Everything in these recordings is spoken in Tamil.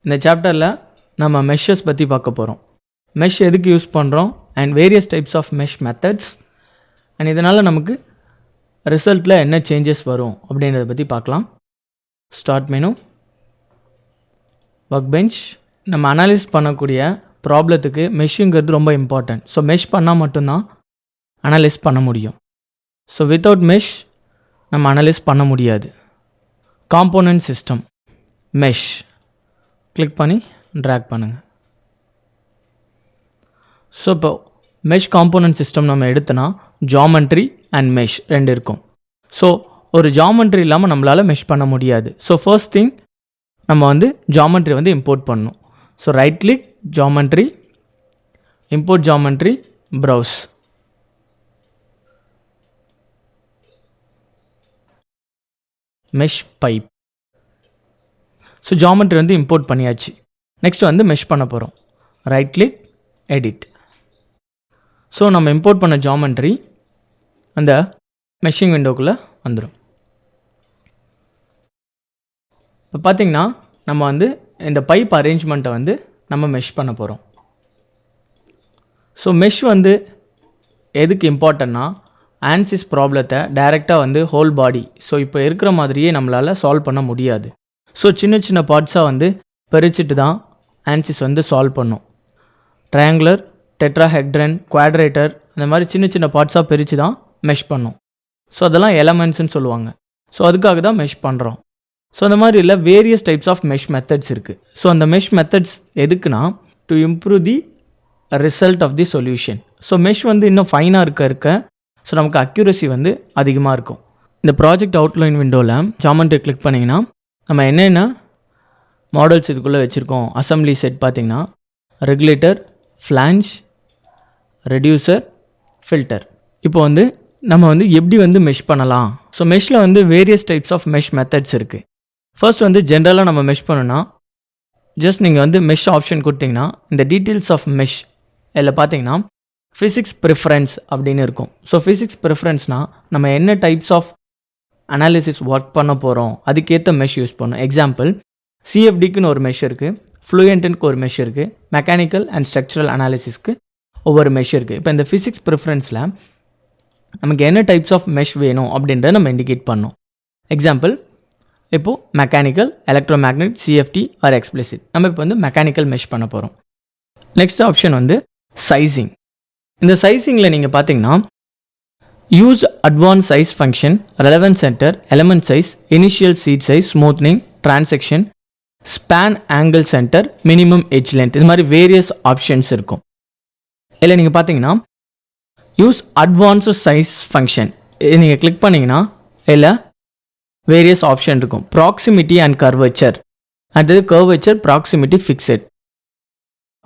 இந்த சாப்டரில் நம்ம மெஷ்ஷஸ் பற்றி பார்க்க போகிறோம். மெஷ் எதுக்கு யூஸ் பண்ணுறோம் and various types of mesh methods and இதனால் நமக்கு ரிசல்ட்டில் என்ன சேஞ்சஸ் வரும் அப்படின்றத பற்றி பார்க்கலாம். Start menu, workbench. நம்ம அனாலிசிஸ் பண்ணக்கூடிய ப்ராப்ளத்துக்கு மெஷ்ஷுங்கிறது ரொம்ப இம்பார்ட்டன்ட். ஸோ மெஷ் பண்ணால் மட்டும்தான் அனலைஸ் பண்ண முடியும். ஸோ வித்தவுட் மெஷ் நம்ம அனலைஸ் பண்ண முடியாது. காம்போனன்ட் சிஸ்டம், மெஷ் கிளிக் பண்ணி ட்ராக் பண்ணுங்கள். ஸோ இப்போ மெஷ் காம்போனன்ட் சிஸ்டம் நம்ம எடுத்தோன்னா ஜாமெண்ட்ரி அண்ட் மெஷ் ரெண்டு இருக்கும். ஸோ ஒரு ஜாமெண்ட்ரி இல்லாமல் நம்மளால் மெஷ் பண்ண முடியாது. ஸோ ஃபர்ஸ்ட் திங் நம்ம ஜாமெண்ட்ரி இம்போர்ட் பண்ணணும். So right click, geometry, import geometry, browse. Mesh pipe. So geometry import பண்ணியாச்சு. நெக்ஸ்ட் மெஷ் பண்ண போகிறோம். Right click, edit. ஸோ நம்ம இம்போர்ட் பண்ண ஜாமெண்ட்ரி அந்த மெஷிங் விண்டோக்குள்ளே வந்துடும். இப்போ பார்த்திங்கன்னா நம்ம இந்த பைப் அரேஞ்ச்மெண்ட்டை நம்ம மெஷ் பண்ண போகிறோம். ஸோ மெஷ் எதுக்கு இம்பார்ட்டன்னா ஆன்சிஸ் ப்ராப்ளத்தை டைரெக்டாக ஹோல் பாடி ஸோ இப்போ இருக்கிற மாதிரியே நம்மளால் சால்வ் பண்ண முடியாது. ஸோ சின்ன சின்ன பார்ட்ஸாக பிரிச்சுட்டு தான் ஆன்சிஸ் சால்வ் பண்ணும். ட்ரையாங்குலர், டெட்ராஹெட்ரன், குவாட்ரேட்டர் இந்த மாதிரி சின்ன சின்ன பார்ட்ஸாக பிரித்து தான் மெஷ் பண்ணும். ஸோ அதெல்லாம் எலமெண்ட்ஸ்னு சொல்லுவாங்க. ஸோ அதுக்காக தான் மெஷ் பண்ணுறோம். ஸோ அந்த மாதிரி இல்லை, various types of mesh methods இருக்குது. ஸோ அந்த மெஷ் மெத்தட்ஸ் எதுக்குன்னா to improve the result of the solution. So mesh இன்னும் ஃபைனாக இருக்க ஸோ நமக்கு அக்யூரசி அதிகமாக இருக்கும். இந்த ப்ராஜெக்ட் அவுட்லைன் விண்டோவில் ஜாமெண்ட்ரி கிளிக் பண்ணிங்கன்னா நம்ம என்னென்ன மாடல்ஸ் இதுக்குள்ளே வச்சுருக்கோம். அசம்பிளி செட் பார்த்திங்கன்னா ரெகுலேட்டர், ஃப்ளான்ஜ், ரெடியூசர், ஃபில்டர். இப்போ நம்ம எப்படி மெஷ் பண்ணலாம். ஸோ மெஷ்ஷில் various types of mesh methods இருக்குது. ஃபர்ஸ்ட் ஜென்ரலாக நம்ம மெஷ் பண்ணணும்னா ஜஸ்ட் நீங்கள் மெஷ் ஆப்ஷன் கொடுத்தீங்கன்னா இந்த டீட்டெயில்ஸ் ஆஃப் மெஷ் இதில் பார்த்தீங்கன்னா ஃபிசிக்ஸ் ப்ரிஃபரன்ஸ் அப்படின்னு இருக்கும். ஸோ ஃபிசிக்ஸ் ப்ரிஃபரன்ஸ்னால் நம்ம என்ன டைப்ஸ் ஆஃப் அனாலிசிஸ் ஒர்க் பண்ண போகிறோம் அதுக்கேற்ற மெஷ் யூஸ் பண்ணணும். எக்ஸாம்பிள், சிஎஃப்டிக்குன்னு ஒரு மெஷ் இருக்குது, ஃப்ளூயண்ட்டுக்கு ஒரு மெஷ் இருக்குது, மெக்கானிக்கல் அண்ட் ஸ்ட்ரக்சரல் அனாலிசிஸ்க்கு ஒவ்வொரு மெஷ் இருக்குது. இப்போ இந்த ஃபிசிக்ஸ் ப்ரிஃபரன்ஸில் நமக்கு என்ன டைப்ஸ் ஆஃப் மெஷ் வேணும் அப்படின்றத நம்ம இண்டிகேட் பண்ணோம். எக்ஸாம்பிள், இப்போது mechanical, electromagnet, CFD or explicit. நம்ம இப்போ மெக்கானிக்கல் மெஷ் பண்ண போகிறோம். Next option sizing. இந்த சைஸிங்கில் நீங்கள் பார்த்தீங்கன்னா use advance size function, relevance centre, element size, initial seed size, smoothening, transition, span angle centre, minimum edge length, இது மாதிரி வேரியஸ் ஆப்ஷன்ஸ் இருக்கும். இல்லை நீங்கள் பார்த்தீங்கன்னா யூஸ் அட்வான்ஸ்டு சைஸ் ஃபங்க்ஷன் நீங்கள் கிளிக் பண்ணிங்கன்னா இல்லை வேரியஸ் ஆப்ஷன் இருக்கும். ப்ராக்சிமிட்டி அண்ட் கர்வேச்சர், அடுத்தது கர்வேச்சர், ப்ராக்சிமிட்டி, ஃபிக்ஸட்.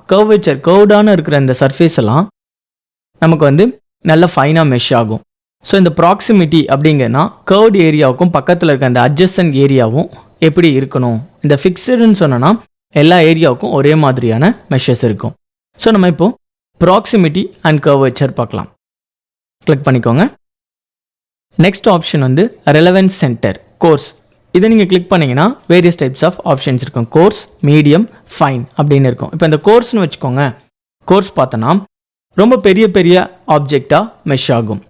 கர்வேச்சர், கர்வ்டான இருக்கிற இந்த சர்ஃபேஸ் எல்லாம் நமக்கு நல்ல ஃபைனாக மெஷ் ஆகும். ஸோ இந்த ப்ராக்சிமிட்டி அப்படிங்கன்னா கர்வ்ட் ஏரியாவுக்கும் பக்கத்தில் இருக்க அந்த அட்ஜஸ்டன்ட் ஏரியாவும் எப்படி இருக்கணும். இந்த ஃபிக்ஸடுன்னு சொன்னோன்னா எல்லா ஏரியாவுக்கும் ஒரே மாதிரியான மெஷர்ஸ் இருக்கும். ஸோ நம்ம இப்போது ப்ராக்சிமிட்டி அண்ட் கர்வேச்சர் பார்க்கலாம். கிளிக் பண்ணிக்கோங்க. Next option relevant centre, course. இதை நீங்கள் கிளிக் பண்ணிங்கன்னா வேரியஸ் டைப்ஸ் ஆஃப் ஆப்ஷன்ஸ் இருக்கும். கோர்ஸ், மீடியம், ஃபைன் அப்படின்னு இருக்கும். இப்போ இந்த கோர்ஸ்னு வச்சுக்கோங்க. கோர்ஸ் பார்த்தோன்னா ரொம்ப பெரிய பெரிய ஆப்ஜெக்டாக மெஷ் ஆகும்.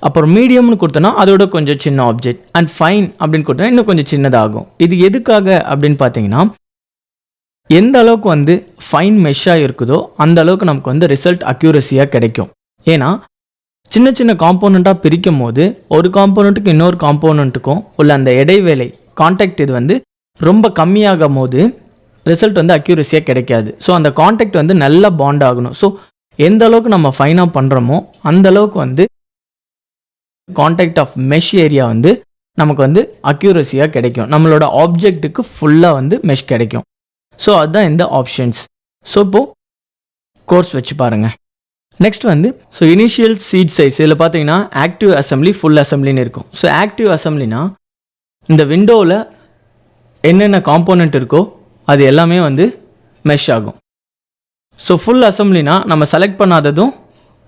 அப்புறம் மீடியம்னு கொடுத்தோன்னா அதோட கொஞ்சம் சின்ன ஆப்ஜெக்ட். அண்ட் ஃபைன் அப்படின்னு கொடுத்தோன்னா இன்னும் கொஞ்சம் சின்னதாகும். இது எதுக்காக அப்படின்னு பார்த்தீங்கன்னா எந்த அளவுக்கு ஃபைன் மெஷ்ஷாக இருக்குதோ அந்த அளவுக்கு நமக்கு ரிசல்ட் அக்யூரஸியாக கிடைக்கும். ஏன்னா சின்ன சின்ன காம்போனண்ட்டாக பிரிக்கும் போது ஒரு காம்போனண்ட்டுக்கு இன்னொரு காம்போனண்ட்டுக்கும் உள்ள அந்த இடைவேளை கான்டாக்ட் இது ரொம்ப கம்மியாகும் போது ரிசல்ட் அக்யூரஸியாக கிடைக்காது. ஸோ அந்த கான்டாக்ட் நல்லா பாண்ட் ஆகணும். ஸோ எந்த அளவுக்கு நம்ம ஃபைனாக பண்ணுறோமோ அந்த அளவுக்கு கான்டாக்ட் ஆஃப் மெஷ் ஏரியா நமக்கு அக்யூரஸியாக கிடைக்கும். நம்மளோட ஆப்ஜெக்ட்டுக்கு ஃபுல்லாக மெஷ் கிடைக்கும். ஸோ அதுதான் இந்த ஆப்ஷன்ஸ். ஸோ இப்போது கோர்ஸ் வச்சு பாருங்கள். Next so initial seed size இதில் பார்த்தீங்கன்னா ஆக்டிவ் அசம்பிளி, ஃபுல் அசம்பிளின்னு இருக்கும். ஸோ ஆக்டிவ் அசம்பிளினா இந்த விண்டோவில் என்னென்ன காம்போனண்ட் இருக்கோ அது எல்லாமே மெஷ் ஆகும். ஸோ ஃபுல் அசம்பிளினா நம்ம செலக்ட் பண்ணாததும்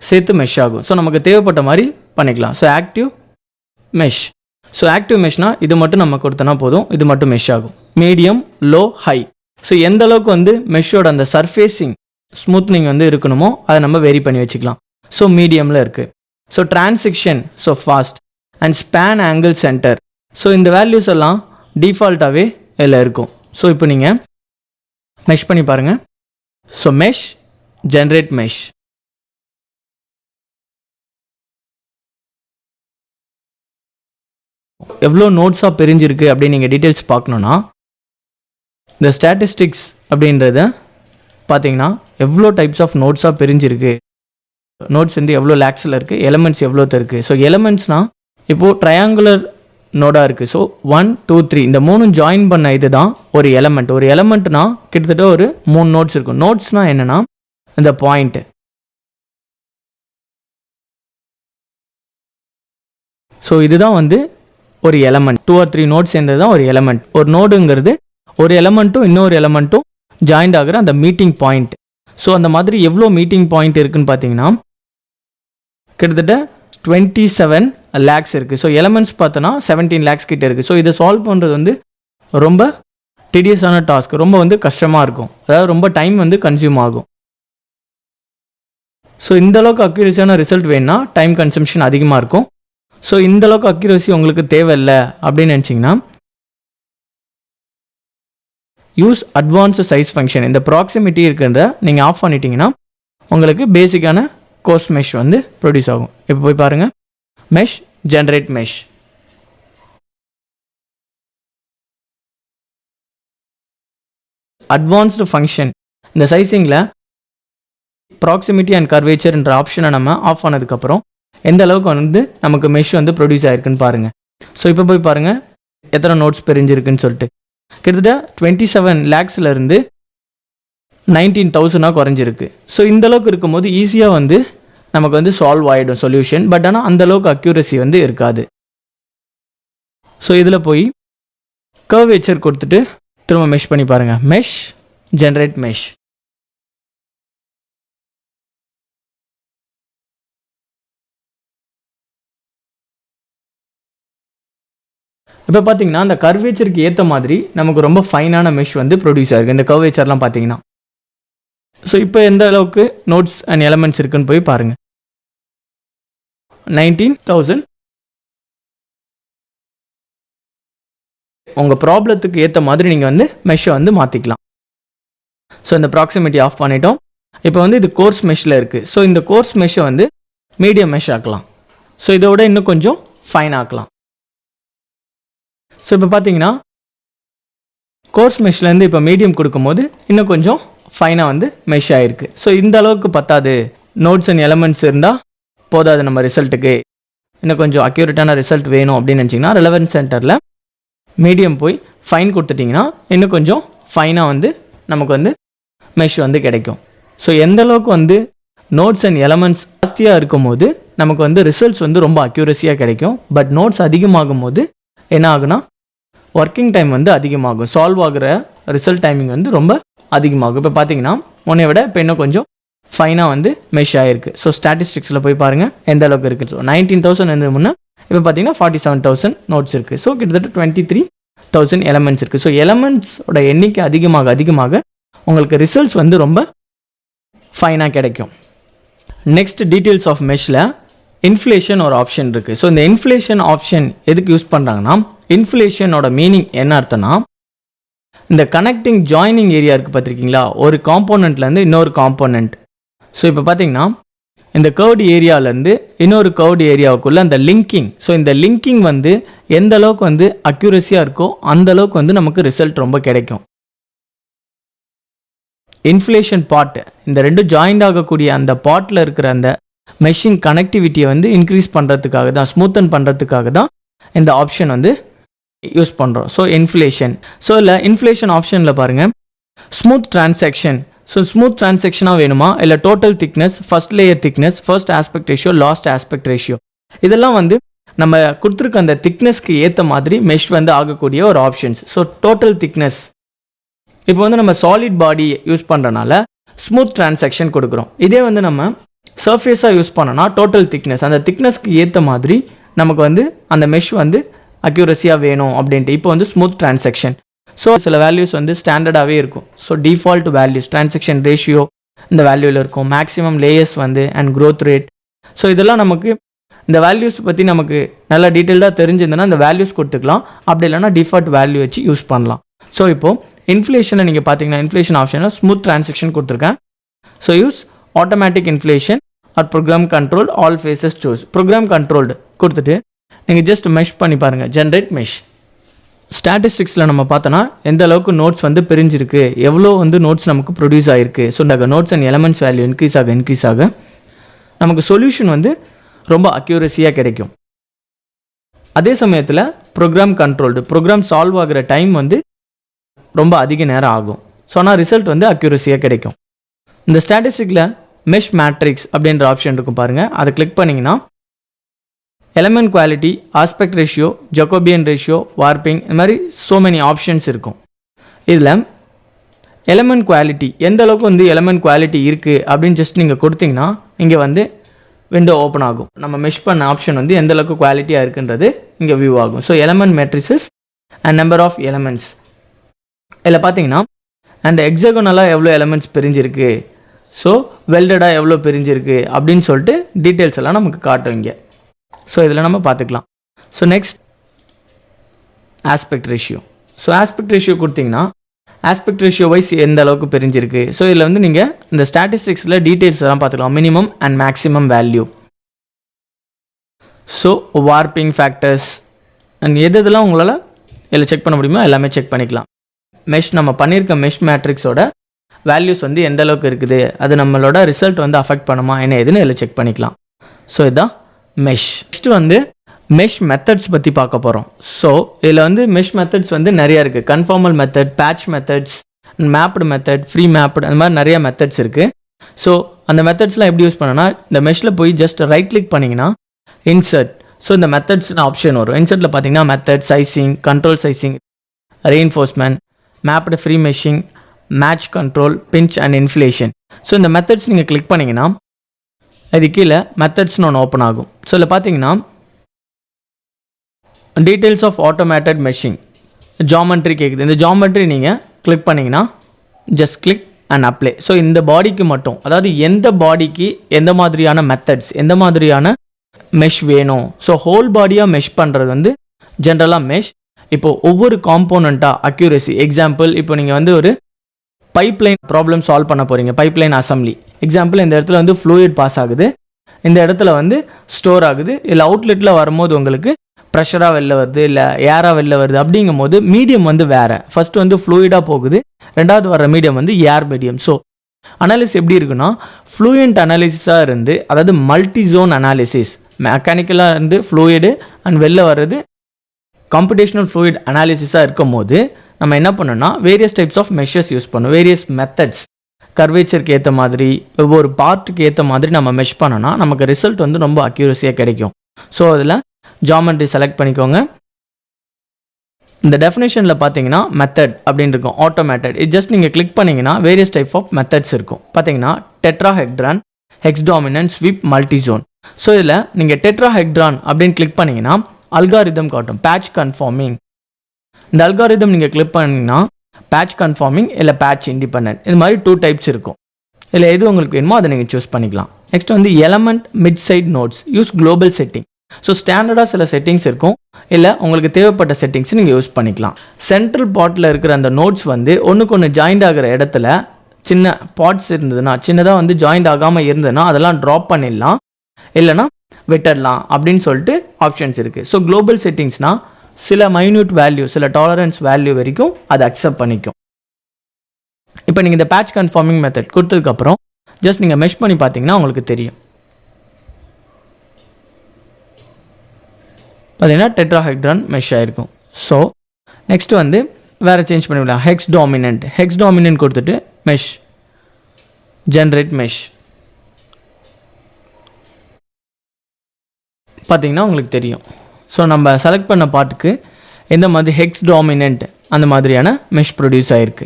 சேர்த்து மெஷ் ஆகும். ஸோ நமக்கு தேவைப்பட்ட மாதிரி பண்ணிக்கலாம். So active mesh. So active மெஷ்னா இது மட்டும் நம்ம கொடுத்தனா போதும், இது மட்டும் மெஷ் ஆகும். Medium, low, high. ஸோ எந்த அளவுக்கு வந்து மெஷ்ஷோட அந்த சர்ஃபேஸிங் ஸ்மூத்னிங் வந்து இருக்கணுமோ அதை நம்ம வெரி பண்ணி வச்சுக்கலாம். ஸோ மீடியமில் இருக்குது. So transition so fast and span angle centre. So இந்த வேல்யூஸ் எல்லாம் டிஃபால்ட்டாகவே இதில் இருக்கும். ஸோ இப்போ நீங்கள் மெஷ் பண்ணி பாருங்கள். So mesh, generate mesh. எவ்வளோ நோட்ஸாக பிரிஞ்சிருக்கு அப்படின்னு நீங்கள் டீட்டெயில்ஸ் பார்க்கணுன்னா இந்த ஸ்டாட்டிஸ்டிக்ஸ் அப்படின்றத பார்த்தீங்கன்னா எவ்வளோ டைப்ஸ் ஆஃப் நோட்ஸாக பிரிஞ்சிருக்கு, நோட்ஸ் வந்து எவ்வளோ லேக்ஸில் இருக்குது, எலமெண்ட்ஸ் எவ்வளோத்த இருக்குது. ஸோ எலமெண்ட்ஸ்னால் இப்போது ட்ரையாங்குலர் நோடாக இருக்குது. ஸோ 1 2 3 இந்த 3 ஜாயின் பண்ண இது தான் ஒரு எலமெண்ட். ஒரு எலமெண்ட்னா கிட்டத்தட்ட ஒரு 3 நோட்ஸ் இருக்கும். நோட்ஸ்னால் என்னென்னா இந்த பாயிண்ட்டு. ஸோ இதுதான் வந்து ஒரு எலமெண்ட். 2 or 3 நோட்ஸ் சேர்ந்தது தான் ஒரு எலமெண்ட். ஒரு நோடுங்கிறது ஒரு எலமெண்ட்டும் இன்னொரு எலமெண்ட்டும் ஜாயிண்ட் ஆகிற அந்த மீட்டிங் பாயிண்ட். ஸோ அந்த மாதிரி எவ்வளோ மீட்டிங் பாயிண்ட் இருக்குன்னு பார்த்தீங்கன்னா கிட்டத்தட்ட 27 lakhs இருக்குது. ஸோ எலமெண்ட்ஸ் பார்த்தோன்னா 17 lakhs கிட்ட இருக்குது. ஸோ இதை சால்வ் பண்ணுறது வந்து ரொம்ப டிடியஸான டாஸ்க், ரொம்ப வந்து கஷ்டமாக இருக்கும். அதாவது ரொம்ப டைம் வந்து கன்சியூம் ஆகும். ஸோ இந்தளவுக்கு அக்யூரஸியான ரிசல்ட் வேணும்னா டைம் கன்சம்ஷன் அதிகமாக இருக்கும். ஸோ இந்தளவுக்கு அக்யூரஸி உங்களுக்கு தேவையில்லை அப்படின்னு நினச்சிங்கன்னா யூஸ் அட்வான்ஸ்டு சைஸ் ஃபங்க்ஷன். இந்த ப்ராக்சிமிட்டி இருக்கிறத நீங்கள் ஆஃப் பண்ணிட்டீங்கன்னா உங்களுக்கு பேசிக்கான கோர்ஸ் மெஷ் வந்து ப்ரொடியூஸ் ஆகும். இப்போ போய் பாருங்கள், mesh, generate mesh. Advanced function இந்த சைஸிங்கில் ப்ராக்சிமிட்டி அண்ட் கர்வேச்சர்ன்ற ஆப்ஷனை நம்ம ஆஃப் பண்ணதுக்கப்புறம் எந்த அளவுக்கு வந்து நமக்கு மெஷ் வந்து ப்ரொடியூஸ் ஆகிருக்குன்னு பாருங்கள். ஸோ இப்போ போய் பாருங்கள் எத்தனை நோட்ஸ் பிரிஞ்சிருக்குன்னு சொல்லிட்டு. கிட்டத்தட்ட 27 lakhsல இருந்து 19,000 குறைஞ்சிருக்கு. ஸோ இந்தளவுக்கு இருக்கும்போது ஈஸியாக வந்து நமக்கு வந்து சால்வ் ஆகிடும் சொல்யூஷன். பட் ஆனால் அந்தளவுக்கு அக்யூரஸி வந்து இருக்காது. ஸோ இதில் போய் கர்வேச்சர் கொடுத்துட்டு திரும்ப மெஷ் பண்ணி பாருங்கள். Mesh, generate mesh. இப்போ பார்த்தீங்கன்னா அந்த கர்வேச்சருக்கு ஏற்ற மாதிரி நமக்கு ரொம்ப ஃபைனான மெஷ் வந்து ப்ரொடியூஸ் ஆகிருக்கு. இந்த கர்வேச்சர்லாம் பார்த்தீங்கன்னா ஸோ இப்போ எந்த அளவுக்கு நோட்ஸ் அண்ட் எலமெண்ட்ஸ் இருக்குன்னு போய் பாருங்கள். 19,000. உங்கள் ப்ராப்ளத்துக்கு ஏற்ற மாதிரி நீங்கள் வந்து மெஷ்ஷை வந்து மாற்றிக்கலாம். ஸோ இந்த ப்ராக்சிமிட்டி ஆஃப் பண்ணிட்டோம். இப்போ வந்து இது கோர்ஸ் மெஷ்ஷில் இருக்குது. ஸோ இந்த கோர்ஸ் மெஷ்ஷை வந்து மீடியம் மெஷ் ஆக்கலாம். ஸோ இதோட இன்னும் கொஞ்சம் ஃபைன் ஆக்கலாம். ஸோ இப்போ பார்த்தீங்கன்னா கோர்ஸ் மெஷ்லேருந்து இப்போ மீடியம் கொடுக்கும்போது இன்னும் கொஞ்சம் ஃபைனாக வந்து மெஷ் ஆகிருக்கு. ஸோ இந்த அளவுக்கு பத்தாது, நோட்ஸ் அண்ட் எலமெண்ட்ஸ் இருந்தால் போதாது நம்ம ரிசல்ட்டுக்கு, இன்னும் கொஞ்சம் அக்யூரேட்டான ரிசல்ட் வேணும் அப்படின்னு நினச்சிங்கன்னா ரெலவென்ட் சென்டரில் மீடியம் போய் ஃபைன் கொடுத்துட்டிங்கன்னா இன்னும் கொஞ்சம் ஃபைனாக வந்து நமக்கு வந்து மெஷ் வந்து கிடைக்கும். ஸோ எந்த அளவுக்கு வந்து நோட்ஸ் அண்ட் எலமெண்ட்ஸ் ஜாஸ்தியாக இருக்கும் போது நமக்கு வந்து ரிசல்ட்ஸ் வந்து ரொம்ப அக்யூரஸியாக கிடைக்கும். பட் நோட்ஸ் அதிகமாகும் போது என்ன ஆகுனா ஒர்க்கிங் டைம் வந்து அதிகமாகும், சால்வ் ஆகிற ரிசல்ட் டைமிங் வந்து ரொம்ப அதிகமாகும். இப்போ பார்த்தீங்கன்னா முன்னை விட இப்போ இன்னும் கொஞ்சம் ஃபைனாக வந்து மெஷ் ஆகிருக்கு. ஸோ ஸ்டாட்டிஸ்டிக்ஸில் போய் பாருங்கள் எந்த அளவுக்கு இருக்குது. ஸோ 19,000 இருந்தது முன்னே இப்போ பார்த்தீங்கன்னா 47,000 நோட்ஸ் இருக்குது. ஸோ கிட்டத்தட்ட 23,000 எலமெண்ட்ஸ் இருக்குது. ஸோ எலமெண்ட்ஸோட எண்ணிக்கை அதிகமாக அதிகமாக உங்களுக்கு ரிசல்ட்ஸ் வந்து ரொம்ப ஃபைனாக கிடைக்கும். நெக்ஸ்ட் டீட்டெயில்ஸ் ஆஃப் மெஷ்ல இன்ஃப்ளேஷன் ஒரு ஆப்ஷன் இருக்குது. ஸோ இந்த இன்ஃப்ளேஷன் ஆப்ஷன் எதுக்கு யூஸ் பண்ணுறாங்கன்னா, இன்ஃப்ளேஷனோட மீனிங் என்ன அர்த்தம்னா, இந்த கனெக்டிங் ஜாயினிங் ஏரியா இருக்குது பார்த்துருக்கீங்களா, ஒரு காம்போனண்ட்லேருந்து இன்னொரு காம்போனண்ட். ஸோ இப்போ பார்த்தீங்கன்னா இந்த கர்வ்டு ஏரியாவிலேருந்து இன்னொரு கர்வ்டு ஏரியாவுக்குள்ளே அந்த லிங்கிங், ஸோ இந்த லிங்கிங் வந்து எந்த அளவுக்கு வந்து அக்யூரஸியாக இருக்கோ அந்த அளவுக்கு வந்து நமக்கு ரிசல்ட் ரொம்ப கிடைக்கும். இன்ஃப்ளேஷன் பார்ட், இந்த ரெண்டு ஜாயிண்ட் ஆகக்கூடிய அந்த பார்ட்டில் இருக்கிற அந்த மெஷின் கனெக்டிவிட்டியை வந்து இன்க்ரீஸ் பண்ணுறதுக்காக தான், ஸ்மூத்தன் பண்ணுறதுக்காக தான் இந்த ஆப்ஷன் வந்து யூஸ் பண்ணுறோம். So inflation. ஸோ இல்லை இன்ஃப்ளேஷன் ஆப்ஷனில் பாருங்கள், ஸ்மூத் டிரான்சாக்ஷன். ஸோ ஸ்மூத் டிரான்சாக்ஷனாக வேணுமா, இல்லை total thickness, first layer thickness, first aspect ratio, last aspect ratio, இதெல்லாம் வந்து நம்ம கொடுத்துருக்க அந்த திக்னஸ்க்கு ஏற்ற மாதிரி மெஷ் வந்து ஆகக்கூடிய ஒரு ஆப்ஷன்ஸ். ஸோ டோட்டல் திக்னஸ், இப்போ வந்து நம்ம சாலிட் பாடி யூஸ் பண்ணுறனால ஸ்மூத் டிரான்சாக்ஷன் கொடுக்குறோம். இதே வந்து நம்ம சர்ஃபேஸாக யூஸ் பண்ணோன்னா டோட்டல் திக்னஸ், அந்த திக்னஸ்க்கு ஏற்ற மாதிரி நமக்கு வந்து அந்த மெஷ் வந்து அக்யூரஸியாக வேணும் அப்படின்ட்டு இப்போ வந்து ஸ்மூத் டிரான்சாக்ஷன். ஸோ சில வேல்யூஸ் வந்து ஸ்டாண்டர்டாகவே இருக்கும். So default values transaction ratio இந்த வேல்யூவில் இருக்கும், மேக்ஸிமம் லேயர்ஸ் வந்து அண்ட் க்ரோத் ரேட். ஸோ இதெல்லாம் நமக்கு இந்த வேல்யூஸ் பற்றி நமக்கு நல்லா டீட்டெயில்டாக தெரிஞ்சிருந்ததுன்னா இந்த வேல்யூஸ் கொடுத்துக்கலாம், அப்படி இல்லைனா டிஃபால்ட் வேல்யூ வச்சு யூஸ் பண்ணலாம். ஸோ இப்போது இன்ஃப்ளேஷனை நீங்கள் பார்த்தீங்கன்னா இன்ஃப்ளேஷன் ஆப்ஷனில் ஸ்மூத் டிரான்சாக்ஷன் கொடுத்துருக்கேன். So use automatic inflation or program control all faces choose. Program controlled கொடுத்துட்டு நீங்கள் ஜஸ்ட் மெஷ் பண்ணி பாருங்கள், ஜென்ரேட் மெஷ். ஸ்டாட்டிஸ்டிக்ஸில் நம்ம பார்த்தோன்னா எந்த அளவுக்கு நோட்ஸ் வந்து பிரிஞ்சிருக்கு, எவ்வளோ வந்து நோட்ஸ் நமக்கு ப்ரொடியூஸ் ஆகிருக்கு. ஸோ இந்த notes and elements value increase ஆக நமக்கு சொல்யூஷன் வந்து ரொம்ப அக்யூரஸியாக கிடைக்கும். அதே சமயத்தில் ப்ரோக்ராம் கண்ட்ரோல்டு ப்ரோக்ராம் சால்வ் ஆகிற டைம் வந்து ரொம்ப அதிக நேரம் ஆகும். ஸோ ஆனால் ரிசல்ட் வந்து அக்யூரஸியாக கிடைக்கும். இந்த ஸ்டாட்டிஸ்டிக்கில் மெஷ் மேட்ரிக்ஸ் அப்படின்ற ஆப்ஷன் இருக்கும் பாருங்கள், அதை கிளிக் பண்ணிங்கன்னா element quality, aspect ratio, Jacobian ratio, warping, இந்த மாதிரி ஸோ மெனி ஆப்ஷன்ஸ் இருக்கும். இதில் எலமெண்ட் குவாலிட்டி எந்த அளவுக்கு வந்து எலமெண்ட் குவாலிட்டி இருக்குது அப்படின்னு ஜஸ்ட் நீங்கள் கொடுத்தீங்கன்னா இங்கே வந்து விண்டோ ஓப்பன் ஆகும். நம்ம மெஷ் பண்ண ஆப்ஷன் வந்து எந்த அளவுக்கு குவாலிட்டியாக இருக்குன்றது இங்கே வியூ ஆகும். So element matrices and number of elements இதில் பார்த்தீங்கன்னா அண்ட் எக்ஸகோனலாக எவ்வளோ எலமெண்ட்ஸ் பிரிஞ்சிருக்கு, ஸோ வெல்டடாக எவ்வளோ பிரிஞ்சிருக்கு அப்படின்னு சொல்லிட்டு டீட்டெயில்ஸ் எல்லாம் நமக்கு காட்டும் இங்கே. ஸோ இதில் நம்ம பார்த்துக்கலாம். So next aspect ratio. So aspect ratio கொடுத்தீங்கன்னா ஆஸ்பெக்ட் ரேஷியோ வைஸ் எந்த அளவுக்கு பிரிஞ்சிருக்கு. ஸோ இதில் வந்து நீங்கள் இந்த ஸ்டாட்டிஸ்டிக்ஸில் டீட்டெயில்ஸ் எல்லாம் பார்த்துக்கலாம், minimum and maximum value. So warping factors and எதெல்லாம் உங்களால் இதில் செக் பண்ண முடியுமோ எல்லாமே செக் பண்ணிக்கலாம். மெஷ் நம்ம பண்ணியிருக்க மெஷ் மேட்ரிக்ஸோட வேல்யூஸ் வந்து எந்த அளவுக்கு இருக்குது, அது நம்மளோட ரிசல்ட் வந்து அஃபெக்ட் பண்ணுமா என்ன எதுன்னு இதில் செக் பண்ணிக்கலாம். ஸோ இதுதான் மெஷ். நெக்ஸ்ட் வந்து மெஷ் மெத்தட்ஸ் பற்றி பார்க்க போகிறோம். ஸோ இதில் வந்து மெஷ் மெத்தட்ஸ் வந்து நிறையா இருக்குது. Conformal method, patch methods, mapped method, free mapped, அந்த மாதிரி நிறையா மெத்தட்ஸ் இருக்குது. ஸோ அந்த மெத்தட்ஸ்லாம் எப்படி யூஸ் பண்ணனா, இந்த மெஷில் போய் ஜஸ்ட் ரைட் கிளிக் பண்ணிங்கன்னா இன்சர்ட். ஸோ இந்த மெத்தட்ஸ்னு ஆப்ஷன் வரும். இன்சர்ட்டில் பார்த்தீங்கன்னா method, sizing, control sizing, reinforcement, mapped free meshing, match control, pinch and inflation. So இந்த மெத்தட்ஸ் நீங்கள் கிளிக் பண்ணிங்கன்னா அது கீழே மெத்தட்ஸ்னு ஒன்று ஓப்பன் ஆகும். ஸோ இதில் பார்த்தீங்கன்னா details of automated meshing, geometry கேட்குது. இந்த ஜாமெட்ரி நீங்கள் கிளிக் பண்ணிங்கன்னா just click and apply. So இந்த பாடிக்கு மட்டும், அதாவது எந்த பாடிக்கு எந்த மாதிரியான மெத்தட்ஸ், எந்த மாதிரியான மெஷ் வேணும். ஸோ ஹோல் பாடியாக மெஷ் பண்ணுறது வந்து ஜென்ரலாக மெஷ். இப்போது ஒவ்வொரு காம்போனண்ட்டாக அக்யூரசி, எக்ஸாம்பிள் இப்போ நீங்கள் வந்து ஒரு பைப்லைன் ப்ராப்ளம் சால்வ் பண்ண போகிறீங்க, பைப்லைன் அசம்பிளி. எக்ஸாம்பிள் இந்த இடத்துல வந்து ஃப்ளூயிட் பாஸ் ஆகுது, இந்த இடத்துல வந்து ஸ்டோர் ஆகுது, இல்லை அவுட்லெட்டில் வரும்போது உங்களுக்கு ப்ரெஷராக வெளில வருது, இல்லை ஏராக வெளில வருது. அப்படிங்கும் போது மீடியம் வந்து வேறு. ஃபஸ்ட்டு வந்து ஃப்ளூயிடாக போகுது, ரெண்டாவது வர மீடியம் வந்து ஏர் மீடியம். ஸோ அனாலிசிஸ் எப்படி இருக்குன்னா ஃப்ளூயண்ட் அனாலிசிஸாக இருந்து, அதாவது மல்டி ஜோன் அனாலிசிஸ், மெக்கானிக்கலாக இருந்து ஃப்ளூயிடு அண்ட் வெளில வர்றது கம்ப்யூட்டேஷனல் ஃப்ளூயிட் அனாலிசிஸாக இருக்கும் போது நம்ம என்ன பண்ணோம்னா various types of measures use பண்ணோம், வேரியஸ் மெத்தட்ஸ், கர்வேச்சருக்கு ஏற்ற மாதிரி, ஒவ்வொரு பார்ட்டுக்கு ஏற்ற மாதிரி நம்ம மெஷ் பண்ணோன்னா நமக்கு ரிசல்ட் வந்து ரொம்ப அக்யூரஸியாக கிடைக்கும். ஸோ அதில் ஜாமெட்ரி செலக்ட் பண்ணிக்கோங்க. இந்த டெஃபினேஷனில் பார்த்தீங்கன்னா மெத்தட் அப்படின்னு இருக்கும், ஆட்டோமேட்டட். இது ஜஸ்ட் நீங்கள் கிளிக் பண்ணிங்கன்னா வேரியஸ் டைப் ஆஃப் மெத்தட்ஸ் இருக்கும். பார்த்தீங்கன்னா tetrahedron, hex dominant, sweep, multi zone. So இதில் நீங்கள் டெட்ராஹெட்ரான் அப்படின்னு கிளிக் பண்ணிங்கன்னா அல்காரிதம் காட்டும், பேட்ச் கன்ஃபார்மிங். இந்த அல்காரிதம் நீங்கள் கிளிக் பண்ணிங்கன்னா பேட்ச் கன்ஃபார்மிங் இல்லை பேட்ச் இண்டிபெண்டன்ட், இது மாதிரி 2 டைப்ஸ் இருக்கும். இதில் எது உங்களுக்கு வேணுமோ அதை நீங்கள் சூஸ் பண்ணிக்கலாம். நெக்ஸ்ட் வந்து element mid side nodes, use global setting. So ஸ்டாண்டர்டாக சில செட்டிங்ஸ் இருக்கும், இல்லை உங்களுக்கு தேவைப்பட்ட செட்டிங்ஸ் நீங்கள் யூஸ் பண்ணிக்கலாம். சென்ட்ரல் பாட்டில் இருக்கிற அந்த நோட்ஸ் வந்து ஒன்றுக்கு ஒன்று ஜாயிண்ட் ஆகிற இடத்துல சின்ன பாட்ஸ் இருந்ததுன்னா, சின்னதாக வந்து ஜாயிண்ட் ஆகாமல் இருந்ததுன்னா அதெல்லாம் ட்ராப் பண்ணிடலாம், இல்லைனா விட்டுடலாம் அப்படின்னு சொல்லிட்டு ஆப்ஷன்ஸ் இருக்குது. ஸோ குளோபல் செட்டிங்ஸ்னால் சில மைன்யூட் வேல்யூ, சில டாலரன்ஸ் வேல்யூ வரைக்கும் அதை அக்செப்ட் பண்ணிக்கும். இப்போ நீங்கள் இந்த பேட்ச் கன்ஃபார்மிங் மெத்தட் கொடுத்ததுக்கப்புறம் ஜஸ்ட் நீங்கள் மெஷ் பண்ணி பார்த்தீங்கன்னா உங்களுக்கு தெரியும். பார்த்தீங்கன்னா டெட்ராஹெட்ரான் மெஷ் ஆகிருக்கும். ஸோ நெக்ஸ்ட்டு வந்து வேறு சேஞ்ச் பண்ணிவிடலாம். ஹெக்ஸ் டாமினன்ட் கொடுத்துட்டு மெஷ், ஜென்ரேட் மெஷ். பார்த்தீங்கன்னா உங்களுக்கு தெரியும். ஸோ நம்ம செலக்ட் பண்ண பார்ட்டுக்கு எந்த மாதிரி ஹெக்ஸ் டாமினன்ட் அந்த மாதிரியான மெஷ் ப்ரொடியூஸ் ஆகிருக்கு.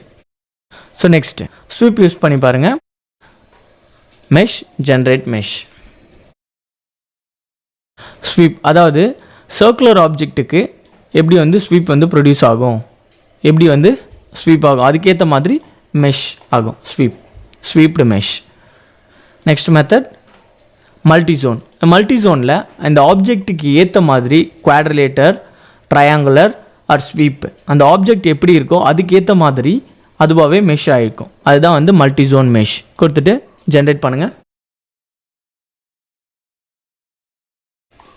ஸோ நெக்ஸ்ட்டு ஸ்வீப் யூஸ் பண்ணி பாருங்கள். Mesh, generate mesh. ஸ்வீப், அதாவது சர்க்குலர் ஆப்ஜெக்ட்டுக்கு எப்படி வந்து ஸ்வீப் வந்து ப்ரொடியூஸ் ஆகும், எப்படி வந்து ஸ்வீப் ஆகும், அதுக்கேற்ற மாதிரி மெஷ் ஆகும், swept mesh. Next method multizone. மல்டிசோனில் இந்த ஆப்ஜெக்ட்டுக்கு ஏற்ற மாதிரி குவாட்ரிலேட்டர், ட்ரையாங்குலர் ஆர் ஸ்வீப், அந்த ஆப்ஜெக்ட் எப்படி இருக்கோ அதுக்கேற்ற மாதிரி அதுவாகவே மெஷ் ஆகிருக்கும். அதுதான் வந்து மல்டிசோன் மெஷ். கொடுத்துட்டு ஜென்ரேட் பண்ணுங்கள்.